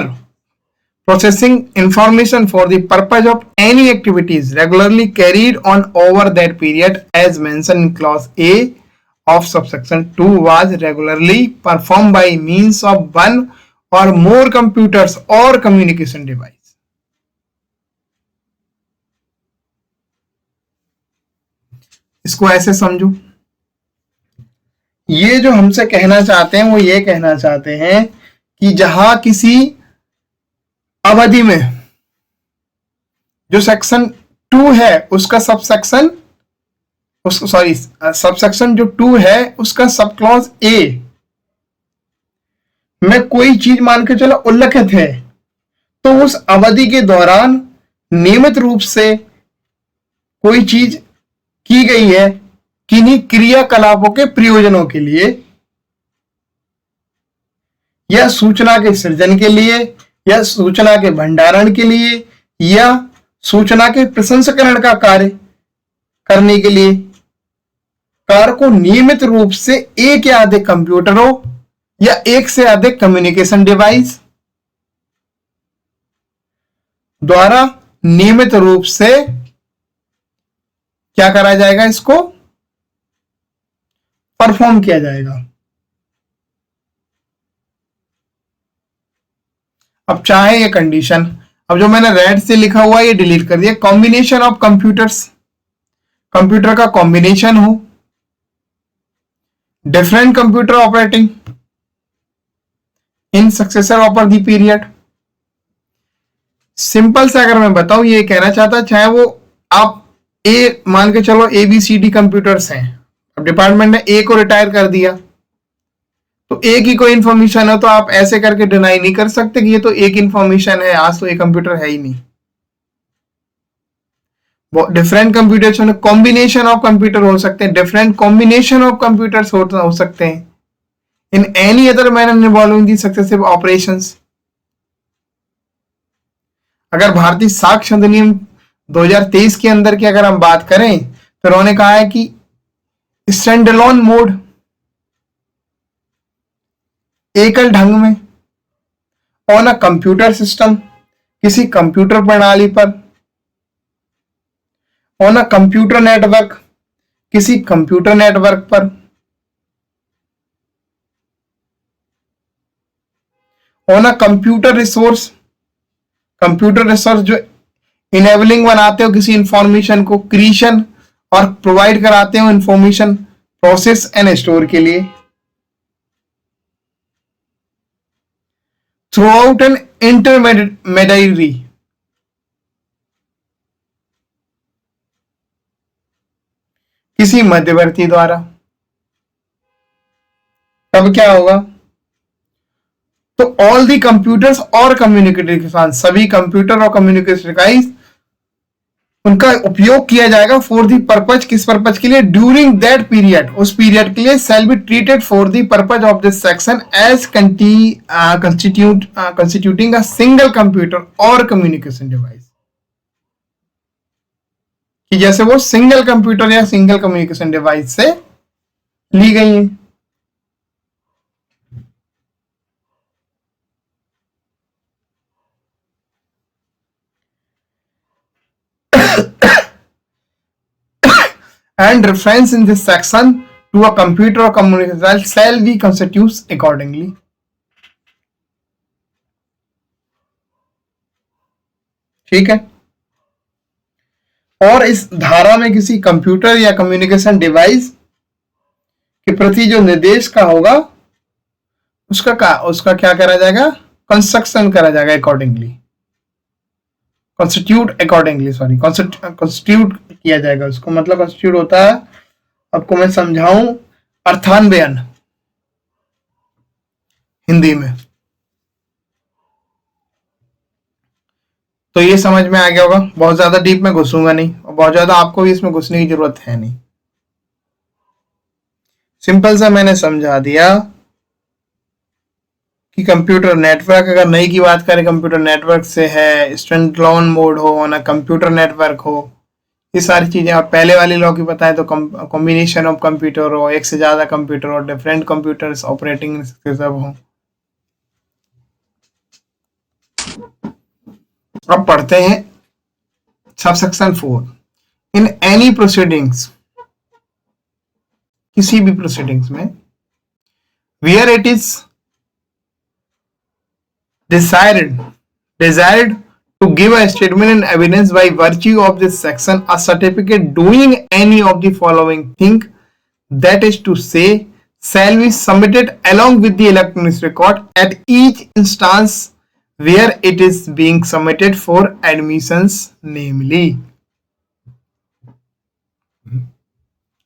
processing information for the purpose of any activities regularly carried on over that period as mentioned in clause A of subsection 2 was regularly performed by means of one or more computers or communication device. इसको ऐसे समझो, ये जो हमसे कहना चाहते हैं वो ये कहना चाहते हैं कि जहां किसी अवधि में जो सेक्शन 2 है उसका सबसेक्शन सबसेक्शन जो 2 है उसका सब क्लॉज ए में कोई चीज मान के चलो उल्लिखित है, तो उस अवधि के दौरान नियमित रूप से कोई चीज की गई है किन्हीं क्रियाकलापों के प्रयोजनों के लिए, या सूचना के सृजन के लिए, या सूचना के भंडारण के लिए, या सूचना के प्रसंस्करण का कार्य करने के लिए, कार्य को नियमित रूप से एक या अधिक कंप्यूटरों या एक से अधिक कम्युनिकेशन डिवाइस द्वारा नियमित रूप से क्या करा जाएगा, इसको परफॉर्म किया जाएगा। अब चाहे ये कंडीशन, अब जो मैंने रेड से लिखा हुआ ये डिलीट कर दिया, कॉम्बिनेशन ऑफ कंप्यूटर्स, कंप्यूटर का कॉम्बिनेशन हो, different computer operating in successor over the period. Simple से अगर मैं बताऊं, ये कहना चाहता चाहे वो आप ए मान के चलो ABCD कंप्यूटर्स हैं, अब डिपार्टमेंट ने ए को रिटायर कर दिया, तो एक ही कोई इंफॉर्मेशन है, तो आप ऐसे करके डिनाई नहीं कर सकते कि ये तो एक इंफॉर्मेशन है, आज तो एक कंप्यूटर है ही नहीं। Different computer, combination of computer हो सकते हैं, डिफरेंट कॉम्बिनेशन ऑफ कंप्यूटर्स हो सकते हैं in any other manner involving the successive operations. अगर भारतीय साक्ष्य अधिनियम 2023 के अंदर की अगर हम बात करें, तो उन्होंने कहा है कि स्टैंड अलोन मोड एकल ढंग में, ऑन अ कंप्यूटर सिस्टम, किसी कंप्यूटर प्रणाली पर, ऑन अ कंप्यूटर नेटवर्क, किसी कंप्यूटर नेटवर्क पर, ऑन अ कंप्यूटर रिसोर्स जो इनेबलिंग बनाते हो किसी इंफॉर्मेशन को, क्रिएशन और प्रोवाइड कराते हो इंफॉर्मेशन प्रोसेस एंड स्टोर के लिए, थ्रू आउट एन इंटरमेडियरी, किसी मध्यवर्ती द्वारा। तब क्या होगा? तो ऑल दी कंप्यूटर्स और कम्युनिकेटर के साथ, सभी कंप्यूटर और कम्युनिकेशन डिवाइस, उनका उपयोग किया जाएगा फॉर दी पर्पज, किस पर्पज के लिए? ड्यूरिंग दैट पीरियड, उस पीरियड के लिए, shall be treated for the purpose of this section as constituting a single computer और कम्युनिकेशन डिवाइस, कि जैसे वो सिंगल कंप्यूटर या सिंगल कम्युनिकेशन डिवाइस से ली गई है। And reference in this section to a computer or communication shall be constitutes accordingly. ठीक है। और इस धारा में किसी कंप्यूटर या कम्युनिकेशन डिवाइस के प्रति जो निर्देश का होगा उसका क्या करा जाएगा? कंस्ट्रक्शन करा जाएगा accordingly, constitute accordingly, sorry constitute किया जाएगा उसको। मतलब कॉन्स्टिट्यूट होता है, आपको मैं समझाऊं, अर्थान्वयन हिंदी में। तो ये समझ में आ गया होगा। बहुत ज्यादा डीप में घुसूंगा नहीं और बहुत ज्यादा आपको भी इसमें घुसने की जरूरत है नहीं। सिंपल सा मैंने समझा दिया कि कंप्यूटर नेटवर्क, अगर नई की बात करें, कंप्यूटर नेटवर्क से है, स्टैंड अलोन मोड हो ना, कंप्यूटर नेटवर्क हो, ये सारी चीजें। आप पहले वाली लॉ की बताएं तो कॉम्बिनेशन ऑफ कंप्यूटर हो, एक से ज्यादा कंप्यूटर और डिफरेंट कंप्यूटर्स ऑपरेटिंग सब हो। अब पढ़ते हैं सबसेक्शन 4। इन एनी प्रोसीडिंग्स, किसी भी प्रोसीडिंग्स में, where it is desired to give a statement in evidence by virtue of this section, a certificate doing any of the following thing, that is to say, shall be submitted along with the electronic record at each instance where it is being submitted for admissions, namely।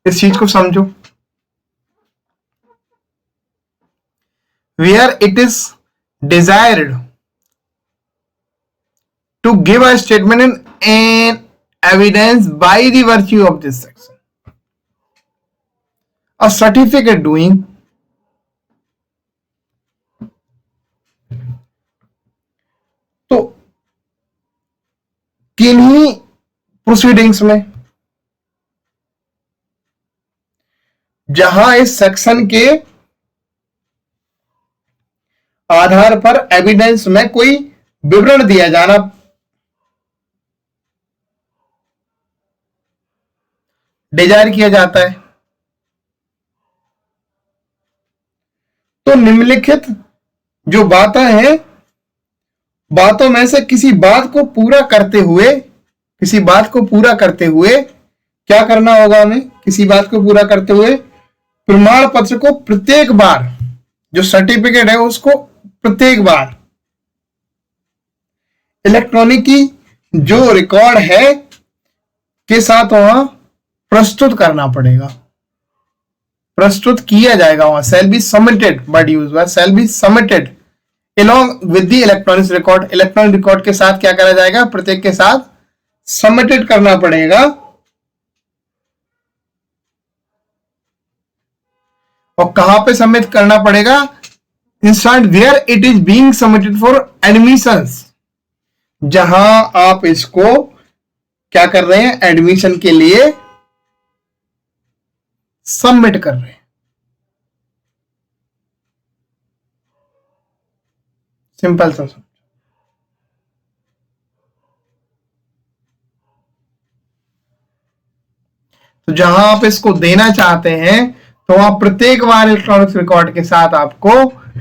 इस चीज को समझो। where it is desired to give a statement in evidence by the virtue of this section, a certificate doing तो किन्हीं proceedings में जहां इस section के आधार पर एविडेंस में कोई विवरण दिया जाना, डिजायर किया जाता है, तो निम्नलिखित जो बातें हैं, बातों में से किसी बात को पूरा करते हुए क्या करना होगा हमें? किसी बात को पूरा करते हुए प्रमाण पत्र को प्रत्येक बार, जो सर्टिफिकेट है उसको प्रत्येक बार इलेक्ट्रॉनिक की जो रिकॉर्ड है के साथ वहां प्रस्तुत करना पड़ेगा, प्रस्तुत किया जाएगा वहां। Shall be submitted, word use हुआ, shall be submitted along with the electronic record, electronic record के साथ क्या करा जाएगा? प्रत्येक के साथ सबमिटेड करना पड़ेगा। और कहां पे सबमिट करना पड़ेगा? Instant where it is being submitted for admissions, जहां आप इसको क्या कर रहे हैं? एडमिशन के लिए सबमिट कर रहे हैं। सिंपल सा समझो। तो जहां आप इसको देना चाहते हैं तो वहां प्रत्येक बार इलेक्ट्रॉनिक्स रिकॉर्ड के साथ आपको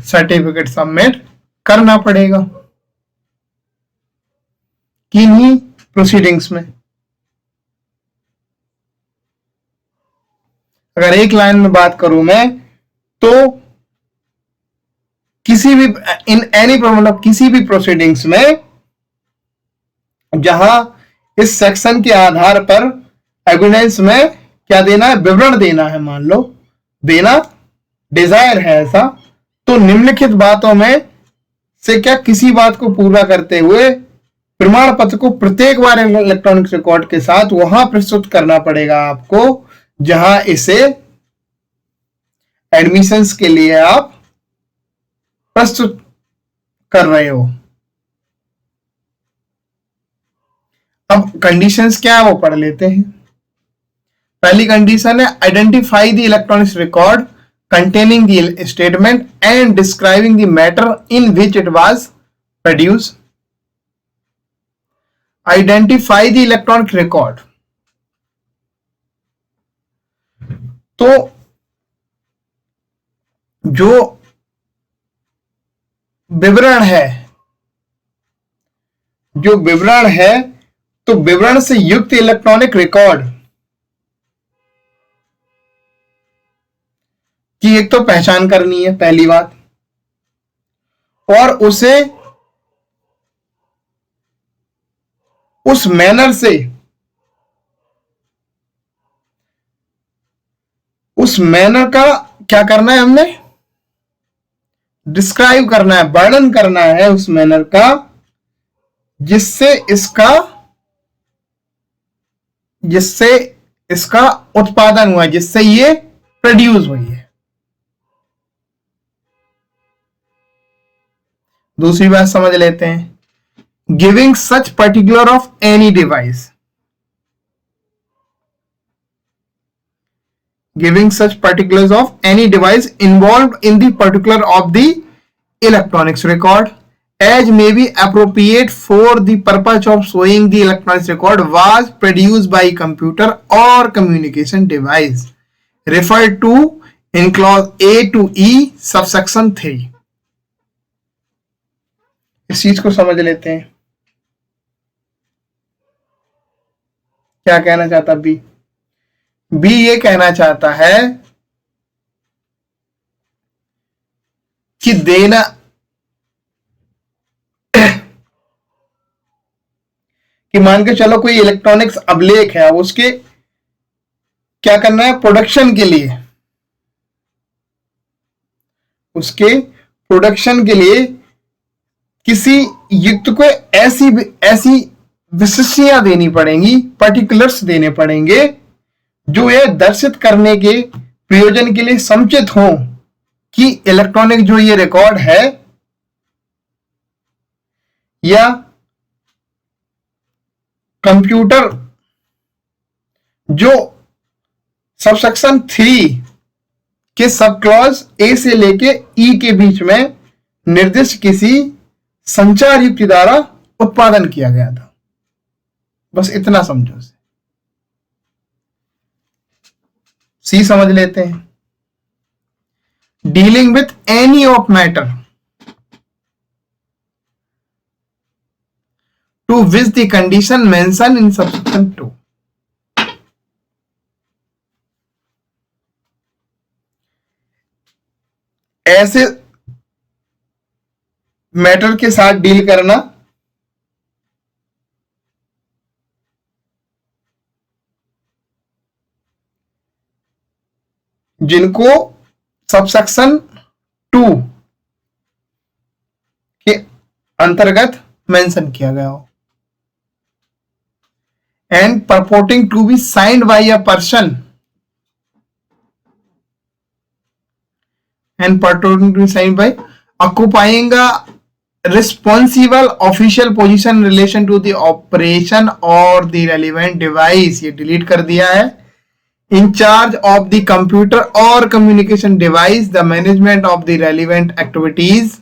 सर्टिफिकेट सबमिट करना पड़ेगा किन्हीं प्रोसीडिंग्स में। अगर एक लाइन में बात करूं मैं तो किसी भी इन एनी मतलब किसी भी प्रोसीडिंग्स में जहां इस सेक्शन के आधार पर एविडेंस में क्या देना है, विवरण देना है, मान लो देना डिजायर है ऐसा, तो निम्नलिखित बातों में से क्या किसी बात को पूरा करते हुए प्रमाण पत्र को प्रत्येक बार इलेक्ट्रॉनिक रिकॉर्ड के साथ वहां प्रस्तुत करना पड़ेगा आपको जहां इसे एडमिशंस के लिए आप प्रस्तुत कर रहे हो। अब कंडीशंस क्या है वो पढ़ लेते हैं। पहली कंडीशन है identify the electronics record containing the statement and describing the matter in which it was produced. Identify the electronic record. तो जो विवरण है तो विवरण से युक्त इलेक्ट्रॉनिक रिकॉर्ड की एक तो पहचान करनी है पहली बात, और उसे उस मैनर से उस मैनर का क्या करना है, हमने डिस्क्राइब करना है, वर्णन करना है उस मैनर का जिससे इसका उत्पादन हुआ, जिससे ये प्रोड्यूस हुई है। दूसरी बात समझ लेते हैं, giving such particular of any device, giving such particulars of any device involve in the particular of the electronics record as may be appropriate for the purpose of showing the electronics record was produced by computer or communication device referred to in clause A to E subsection 3। इस चीज को समझ लेते हैं, क्या कहना चाहता B ये कहना चाहता है कि देना कि मान के चलो कोई इलेक्ट्रॉनिक्स अभिलेख है, उसके क्या करना है, प्रोडक्शन के लिए, उसके प्रोडक्शन के लिए किसी युक्त को ऐसी विशेषताएं देनी पड़ेंगी, पर्टिकुलर्स देने पड़ेंगे जो यह दर्शित करने के प्रयोजन के लिए समुचित हो कि इलेक्ट्रॉनिक जो ये रिकॉर्ड है या कंप्यूटर जो सबसेक्शन 3 के सब क्लॉज ए से लेके ई के बीच में निर्दिष्ट किसी संचार युक्त द्वारा उत्पादन किया गया था। बस इतना समझो। सी समझ लेते हैं, dealing with any of matter to which the condition mentioned in subsection 2। ऐसे मैटर के साथ डील करना जिनको सबसेक्शन 2 के अंतर्गत मेंशन किया गया हो, and purporting to be signed by a person and purporting to be signed by occupying a responsible official position in relation to the operation or the relevant device। ये delete कर दिया है। in charge of the computer or communication device the management of the relevant activities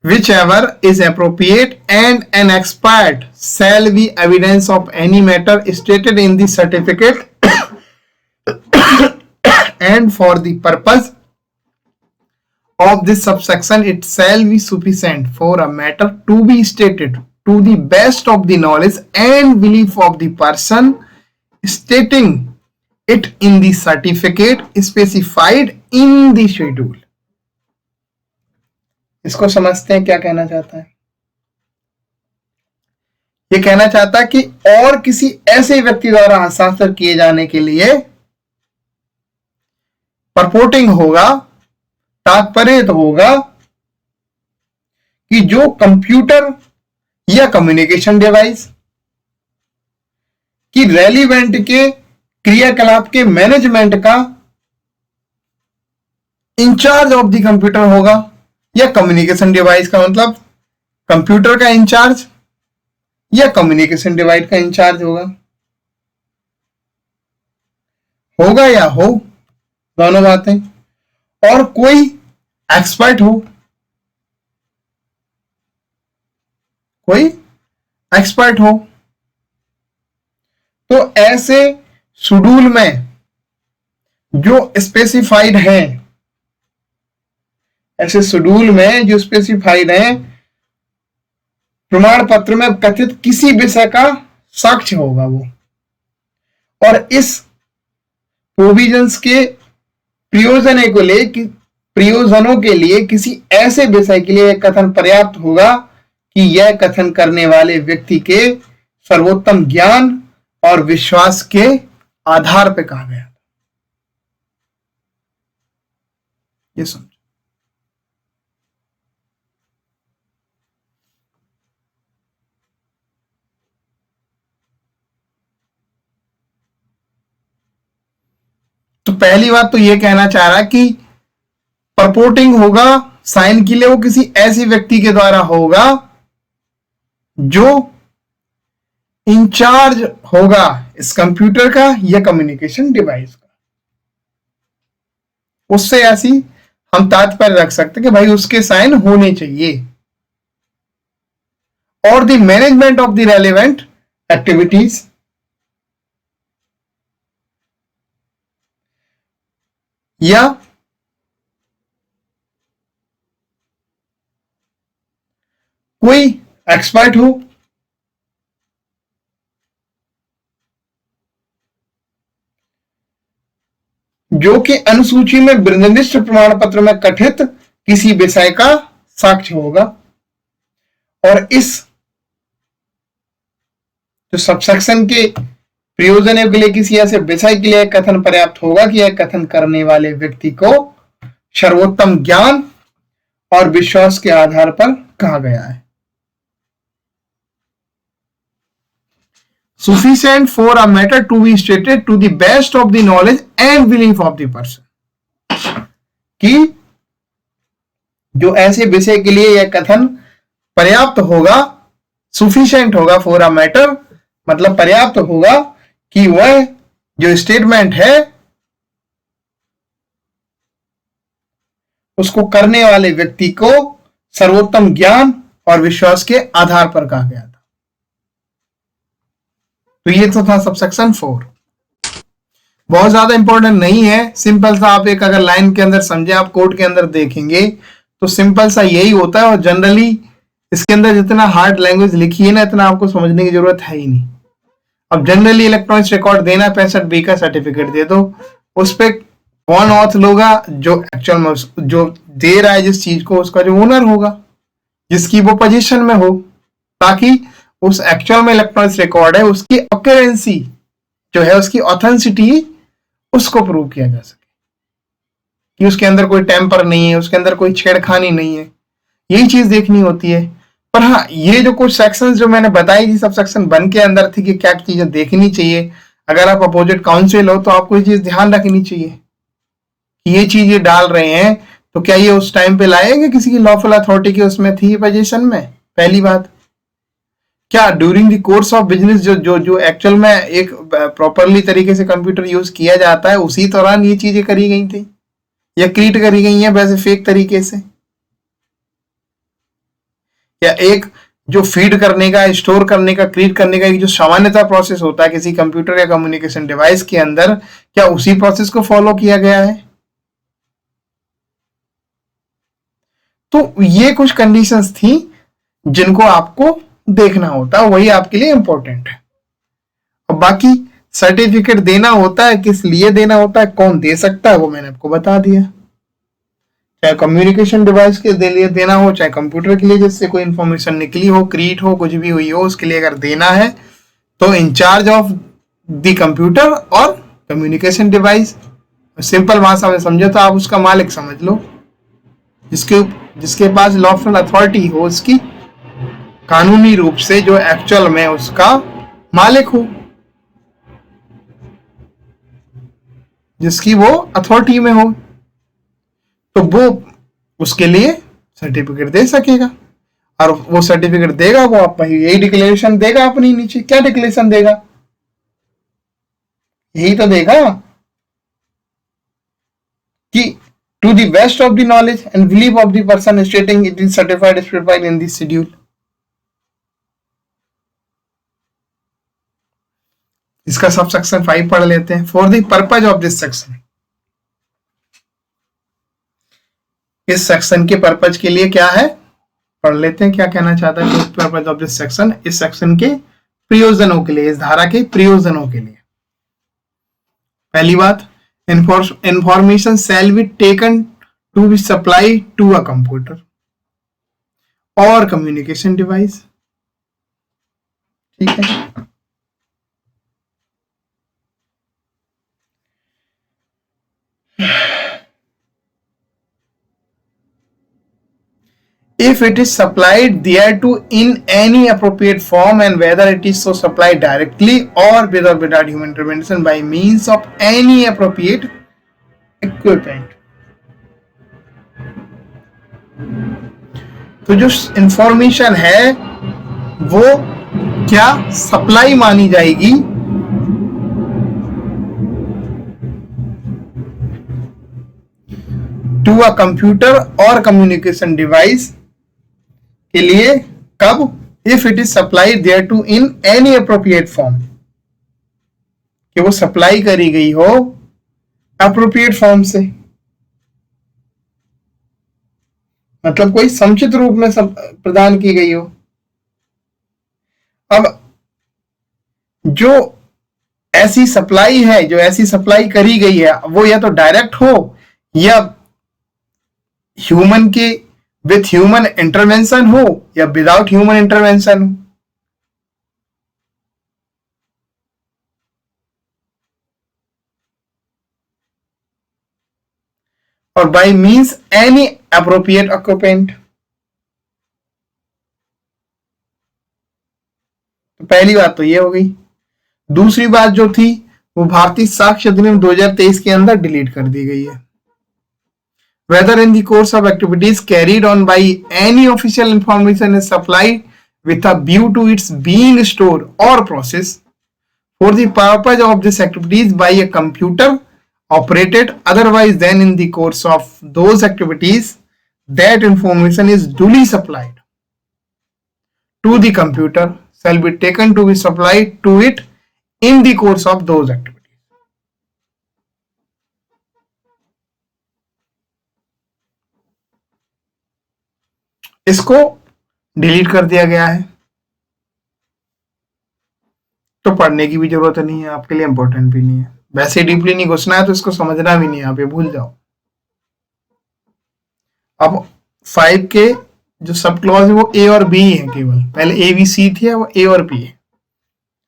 whichever is appropriate, and an expert shall be evidence of any matter stated in the certificate and for the purpose of this subsection it shall be sufficient for a matter to be stated to the best of the knowledge and belief of the person stating it in the certificate specified in the schedule. इसको समझते हैं क्या कहना चाहता है? ये कहना चाहता है कि और किसी ऐसे व्यक्ति द्वारा हस्ताक्षर किए जाने के लिए परपोर्टिंग होगा, तात्पर्य तो होगा कि जो कंप्यूटर या कम्युनिकेशन डिवाइस की रेलिवेंट के क्रियाकलाप के मैनेजमेंट का इंचार्ज ऑफ द कंप्यूटर होगा, या कम्युनिकेशन डिवाइस का मतलब कंप्यूटर का इंचार्ज या कम्युनिकेशन डिवाइस का इंचार्ज होगा या हो, दोनों बातें, और कोई एक्सपर्ट हो, कोई एक्सपर्ट हो। तो ऐसे शेड्यूल में जो स्पेसिफाइड है, ऐसे शेड्यूल में जो स्पेसिफाइड है, प्रमाण पत्र में कथित किसी विषय का साक्ष्य होगा वो, और इस प्रोविजंस के प्रयोजनों के लिए किसी ऐसे विषय के लिए कथन पर्याप्त होगा कि यह कथन करने वाले व्यक्ति के सर्वोत्तम ज्ञान और विश्वास के आधार पर कहा गया। ये समझो। तो पहली बात तो ये कहना चाह रहा है कि परपोर्टिंग होगा, साइन के लिए वो किसी ऐसे व्यक्ति के द्वारा होगा जो इंचार्ज होगा इस कंप्यूटर का या कम्युनिकेशन डिवाइस का। उससे ऐसी हम तात्पर्य रख सकते कि भाई उसके साइन होने चाहिए। और the management of the relevant activities, या कोई एक्सपर्ट हो जो कि अनुसूची में निर्दिष्ट प्रमाण पत्र में कथित किसी विषय का साक्ष्य होगा। और इस जो सबसेक्शन के प्रयोजन के लिए किसी ऐसे विषय के लिए कथन पर्याप्त होगा कि यह कथन करने वाले व्यक्ति को सर्वोत्तम ज्ञान और विश्वास के आधार पर कहा गया है। Sufficient for a matter to be stated to the best of the knowledge and belief of the person, कि जो ऐसे विषय के लिए यह कथन पर्याप्त होगा, sufficient होगा for a matter मतलब पर्याप्त होगा कि वह जो स्टेटमेंट है उसको करने वाले व्यक्ति को सर्वोत्तम ज्ञान और विश्वास के आधार पर कहा गया था। तो ये तो था सबसेक्शन 4। बहुत ज्यादा इंपॉर्टेंट नहीं है, सिंपल सा आप एक अगर लाइन के अंदर समझे, आप कोड के अंदर देखेंगे तो सिंपल सा यही होता है। और जनरली इसके अंदर जितना हार्ड लैंग्वेज लिखी है ना, इतना आपको समझने की जरूरत है ही नहीं। अब जनरली इलेक्ट्रॉनिक्स रिकॉर्ड देना 65B का सर्टिफिकेट दे दो, उस पर कौन ऑथ होगा? जो एक्चुअल में जो दे रहा है जिस चीज को, उसका जो ओनर होगा, जिसकी वो पोजीशन में हो, ताकि उस एक्चुअल में इलेक्ट्रॉनिक्स रिकॉर्ड है उसकी ऑक्यूरेंसी जो है, उसकी ऑथेंटिसिटी, उसको प्रूव किया जा सके कि उसके अंदर कोई टेम्पर नहीं है, उसके अंदर कोई छेड़खानी नहीं है। यही चीज देखनी होती है। पर हाँ, ये जो कुछ सेक्शंस जो मैंने बताई थी सब सेक्शन 1 के अंदर थी कि क्या चीजें देखनी चाहिए। अगर आप अपोजिट काउंसिल हो तो आपको ये चीज ध्यान रखनी चाहिए कि ये चीज ये डाल रहे हैं तो क्या ये उस टाइम पे लाएंगे किसी की लॉफुल अथॉरिटी की उसमें थी पोजीशन में। पहली बात, क्या during the course of business जो एक्चुअल में एक प्रॉपरली तरीके से कंप्यूटर यूज किया जाता है उसी दौरान ये चीजें करी गई थी या क्रिएट करी गई हैं वैसे फेक तरीके से। या एक जो फीड करने का, स्टोर करने का, क्रिएट करने का जो सामान्यतः प्रोसेस होता है किसी कंप्यूटर या कम्युनिकेशन डिवाइस के अंदर, क्या उसी प्रोसेस को फॉलो किया गया है? तो ये कुछ कंडीशंस थी जिनको आपको देखना होता, वही आपके लिए इंपॉर्टेंट है। और बाकी सर्टिफिकेट देना होता है, किस लिए देना होता है, कौन दे सकता है, वो मैंने आपको बता दिया। चाहे कम्युनिकेशन डिवाइस के लिए देना हो, चाहे कंप्यूटर के लिए जिससे कोई इंफॉर्मेशन निकली हो, क्रिएट हो, कुछ भी हुई हो, उसके लिए अगर देना है तो इंचार्ज ऑफ द कंप्यूटर और कम्युनिकेशन डिवाइस, सिंपल भाषा में समझो तो आप उसका मालिक समझ लो, जिसके जिसके पास लॉफुल अथॉरिटी हो, उसकी कानूनी रूप से जो एक्चुअल में उसका मालिक हो, जिसकी वो अथॉरिटी में हो, तो वो उसके लिए सर्टिफिकेट दे सकेगा। और वो सर्टिफिकेट देगा, वो आप यही डिक्लेरेशन देगा अपनी नीचे। क्या डिक्लेरेशन देगा? यही तो देगा कि to the best of the knowledge and belief of the person stating it is certified specified in this schedule. इसका सब सेक्शन 5 पढ़ लेते हैं। For the purpose of this section, इस सेक्शन के पर्पज के लिए क्या है पढ़ लेते हैं। क्या कहना चाहता है पर्पज ऑफ दिस सेक्शन? इस सेक्शन के प्रयोजनों के लिए, इस धारा के प्रयोजनों के लिए। पहली बात, information shall be taken to be supply to a computer और कम्युनिकेशन डिवाइस। ठीक है। if it is supplied thereto in any appropriate form and whether it is so supplied directly or without human intervention by means of any appropriate equipment। तो जो information है वो क्या supply मानी जाएगी टू अ कंप्यूटर और communication device के लिए, कब? If it is supply thereto in any appropriate form, कि वो सप्लाई करी गई हो अप्रोप्रिएट फॉर्म से, मतलब कोई समुचित रूप में प्रदान की गई हो। अब जो ऐसी सप्लाई है, जो ऐसी सप्लाई करी गई है, वो या तो डायरेक्ट हो या ह्यूमन के विथ ह्यूमन इंटरवेंशन हो या विदाउट ह्यूमन इंटरवेंशन हो। और by means any appropriate occupant. तो पहली बात तो ये हो गई। दूसरी बात जो थी वो भारतीय साक्ष्य अधिनियम 2023 के अंदर डिलीट कर दी गई है। Whether in the course of activities carried on by any official information is supplied with a view to its being stored or processed for the purpose of this activities by a computer operated otherwise than in the course of those activities, that information is duly supplied to the computer shall be taken to be supplied to it in the course of those activities। इसको delete कर दिया गया है, तो पढ़ने की भी जरूरत नहीं है, आपके लिए इंपॉर्टेंट भी नहीं है। वैसे डीपली नहीं घुसना है तो इसको समझना भी नहीं है, आप ये भूल जाओ। अब 5 के जो सब क्लॉज है वो ए और बी है, केवल पहले ए बी सी थी, वो ए और बी है।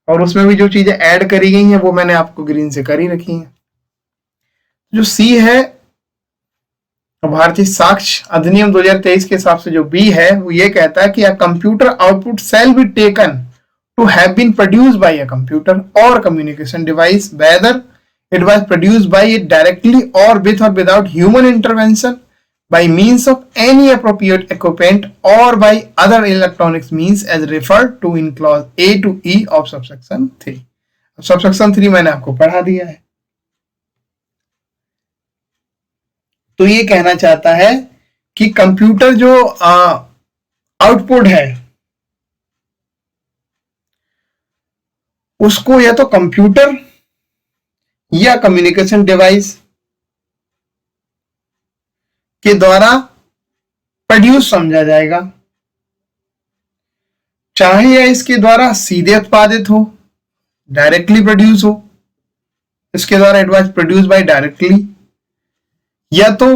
और उसमें भी जो चीजें ऐड करी गई हैं वो मैंने आपको ग्रीन से करी रखी हैं। जो सी है भारतीय साक्ष्य अधिनियम 2023 के हिसाब से, जो बी है वो ये कहता है कि a computer output shall be taken to have been produced by a computer और communication device whether it was produced by it directly or with or without human intervention by means of any appropriate equipment or by other electronics means as referred to in clause A to E of subsection 3। subsection 3 मैंने आपको पढ़ा दिया है। तो ये कहना चाहता है कि कंप्यूटर जो आउटपुट है उसको या तो कंप्यूटर या कम्युनिकेशन डिवाइस के द्वारा प्रोड्यूस समझा जाएगा, चाहे यह इसके द्वारा सीधे उत्पादित हो, डायरेक्टली प्रोड्यूस हो, इसके द्वारा it was produce by directly, या तो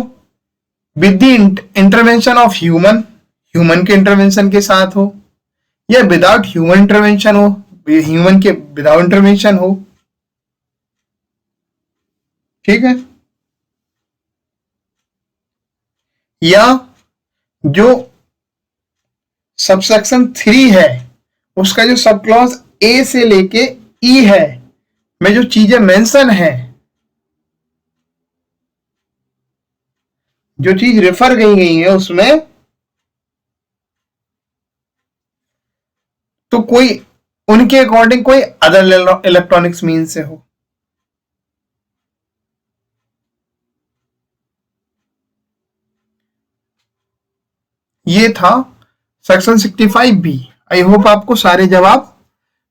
with the intervention of human के इंटरवेंशन के साथ हो, या विदाउट ह्यूमन इंटरवेंशन हो, ह्यूमन के विदाउट इंटरवेंशन हो। ठीक है, या जो सबसेक्शन 3 है उसका जो सब क्लॉज ए से लेके ई है में जो चीजें मेंशन है, जो चीज रेफर गई है उसमें, तो कोई उनके अकॉर्डिंग कोई अदर इलेक्ट्रॉनिक्स मीन से हो। ये था सेक्शन 65B। आई होप आपको सारे जवाब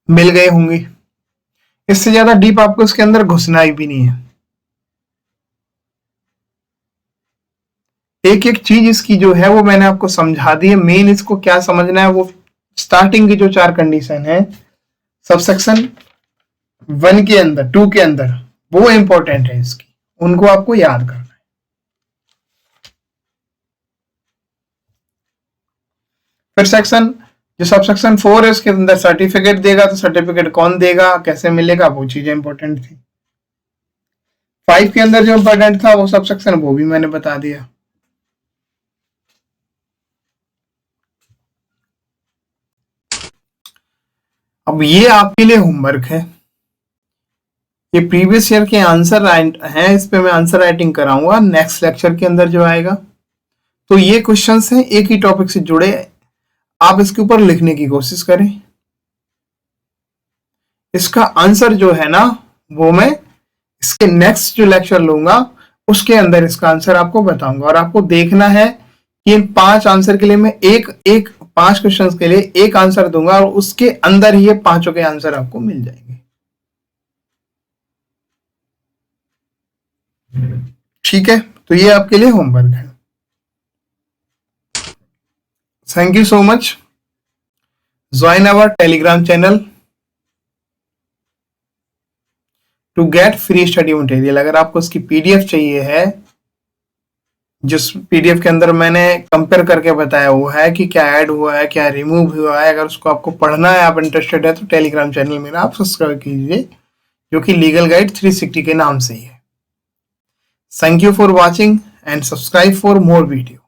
मिल गए होंगे, इससे ज्यादा डीप आपको इसके अंदर घुसना ही भी नहीं है। एक एक चीज इसकी जो है वो मैंने आपको समझा दी है। मेन इसको क्या समझना है, वो स्टार्टिंग की जो 4 कंडीशन है सबसेक्शन 1 के अंदर, 2 के अंदर, वो इंपॉर्टेंट है इसकी, उनको आपको याद करना है। फिर सेक्शन जो सबसेक्शन 4 है उसके अंदर सर्टिफिकेट देगा, तो सर्टिफिकेट कौन देगा, कैसे मिलेगा, वो चीजें इंपॉर्टेंट थी। 5 के अंदर जो इंपॉर्टेंट था वो सबसेक्शन, वो भी मैंने बता दिया। अब ये आपके लिए होमवर्क है, ये प्रीवियस ईयर के आंसर हैं, इस पे मैं आंसर राइटिंग कराऊंगा नेक्स्ट लेक्चर के अंदर जो आएगा। तो ये क्वेश्चंस हैं एक ही टॉपिक से जुड़े, आप इसके ऊपर लिखने की कोशिश करें। इसका आंसर जो है ना वो मैं इसके नेक्स्ट जो लेक्चर लूंगा उसके अंदर इसका आंसर आपको बताऊंगा, और आपको देखना है कि इन 5 आंसर के लिए मैं एक 5 क्वेश्चंस के लिए एक आंसर दूंगा, और उसके अंदर ही ये 5 के आंसर आपको मिल जाएंगे। ठीक है, तो ये आपके लिए होमवर्क है। Thank you so much. Join our Telegram channel to get free study material. अगर आपको इसकी पीडीएफ चाहिए है, जिस पीडीएफ के अंदर मैंने कंपेयर करके बताया हुआ है कि क्या ऐड हुआ है, क्या रिमूव हुआ है, अगर उसको आपको पढ़ना है, आप इंटरेस्टेड है, तो टेलीग्राम चैनल मेरा आप सब्सक्राइब कीजिए, जो कि लीगल गाइड 360 के नाम से ही है। Thank you for watching and subscribe for more video.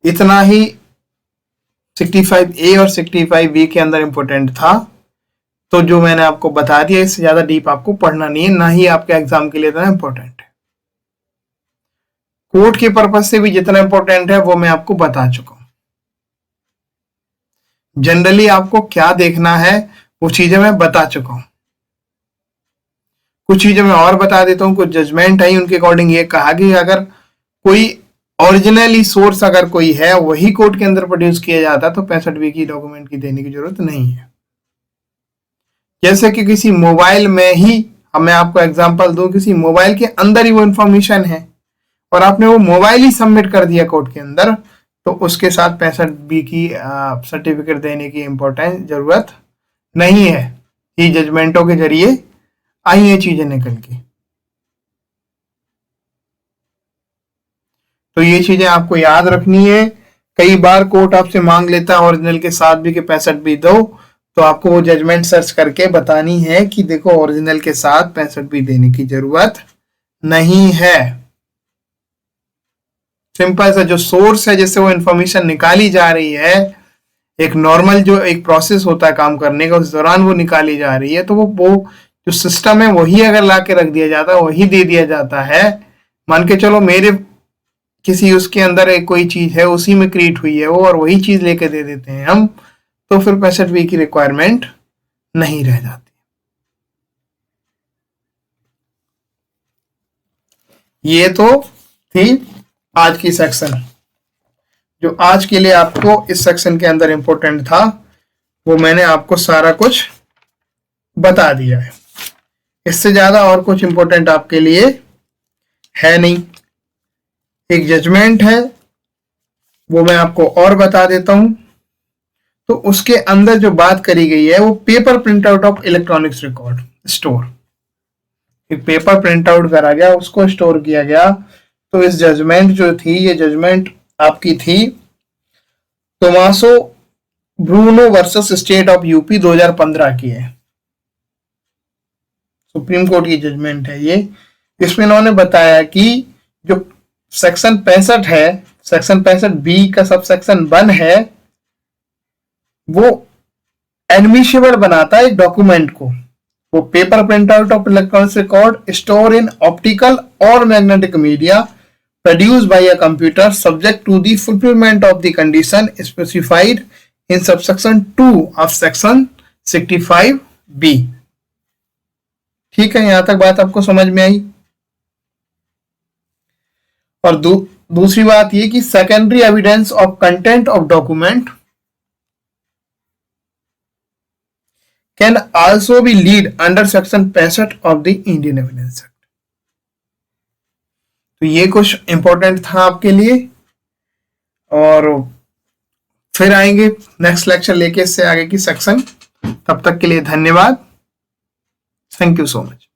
इतना ही 65A और 65B के अंदर इंपॉर्टेंट था, तो जो मैंने आपको बता दिया, इससे ज्यादा डीप आपको पढ़ना नहीं है, ना ही आपके एग्जाम के लिए इतना इंपॉर्टेंट है। कोर्ट के पर्पज से भी जितना इंपॉर्टेंट है वो मैं आपको बता चुका हूं। जनरली आपको क्या देखना है वो चीजें मैं बता चुका हूं। कुछ चीजें मैं और बता देता हूं। कुछ जजमेंट है उनके अकॉर्डिंग ये कहा कि अगर कोई ओरिजिनली सोर्स अगर कोई है वही कोर्ट के अंदर प्रोड्यूस किया जाता तो 65B की डॉक्यूमेंट की देने की जरूरत नहीं है। जैसे कि किसी मोबाइल में ही, मैं आपको एग्जांपल दूं, किसी मोबाइल के अंदर ही वो इंफॉर्मेशन है और आपने वो मोबाइल ही सबमिट कर दिया कोर्ट के अंदर, तो उसके साथ 65B की सर्टिफिकेट देने की इंपॉर्टेंट जरूरत नहीं है। ये जजमेंटों के जरिए आई ये चीजें निकल के। तो ये चीजें आपको याद रखनी है। कई बार कोर्ट आपसे मांग लेता है ओरिजिनल के साथ भी कि 65B दो, तो आपको वो जजमेंट सर्च करके बतानी है कि देखो ओरिजिनल के साथ 65B देने की जरूरत नहीं है। सिंपल सा जो सोर्स है जिससे वो इंफॉर्मेशन निकाली जा रही है, एक नॉर्मल जो एक प्रोसेस होता है काम करने का, उस दौरान वो निकाली जा रही है, तो वो जो सिस्टम है वही अगर ला के रख दिया जाता है, वही दे दिया जाता है। मान के चलो मेरे किसी उसके अंदर एक कोई चीज है, उसी में क्रिएट हुई है वो, और वही चीज लेके दे देते हैं हम, तो फिर 65B की रिक्वायरमेंट नहीं रह जाती। ये तो थी आज की सेक्शन। जो आज के लिए आपको इस सेक्शन के अंदर इंपॉर्टेंट था वो मैंने आपको सारा कुछ बता दिया है। इससे ज्यादा और कुछ इंपॉर्टेंट आपके लिए है नहीं। एक जजमेंट है वो मैं आपको और बता देता हूं। तो उसके अंदर जो बात करी गई है वो paper print out of electronics record store. एक पेपर प्रिंट आउट करा गया, उसको स्टोर किया गया। तो इस जजमेंट जो थी, ये जजमेंट आपकी थी Tommaso Bruno versus state of UP 2015 की है। सुप्रीम कोर्ट की जजमेंट है ये। इसमें इन्होंने बताया कि जो सेक्शन 65 है, सेक्शन 65B का सब सेक्शन 1 है, वो एडमिसिबल बनाता है एक डॉक्यूमेंट को। वो paper print out of electronics record store in optical or magnetic media produced by a computer subject to the fulfillment of the condition specified in subsection 2 of section 65B। ठीक है, यहां तक बात आपको समझ में आई। और दूसरी बात ये कि secondary evidence of content of document can also be lead under section 65 of the Indian evidence act. तो ये कुछ इंपॉर्टेंट था आपके लिए, और फिर आएंगे नेक्स्ट लेक्चर लेके इससे आगे की सेक्शन। तब तक के लिए धन्यवाद। Thank you so much.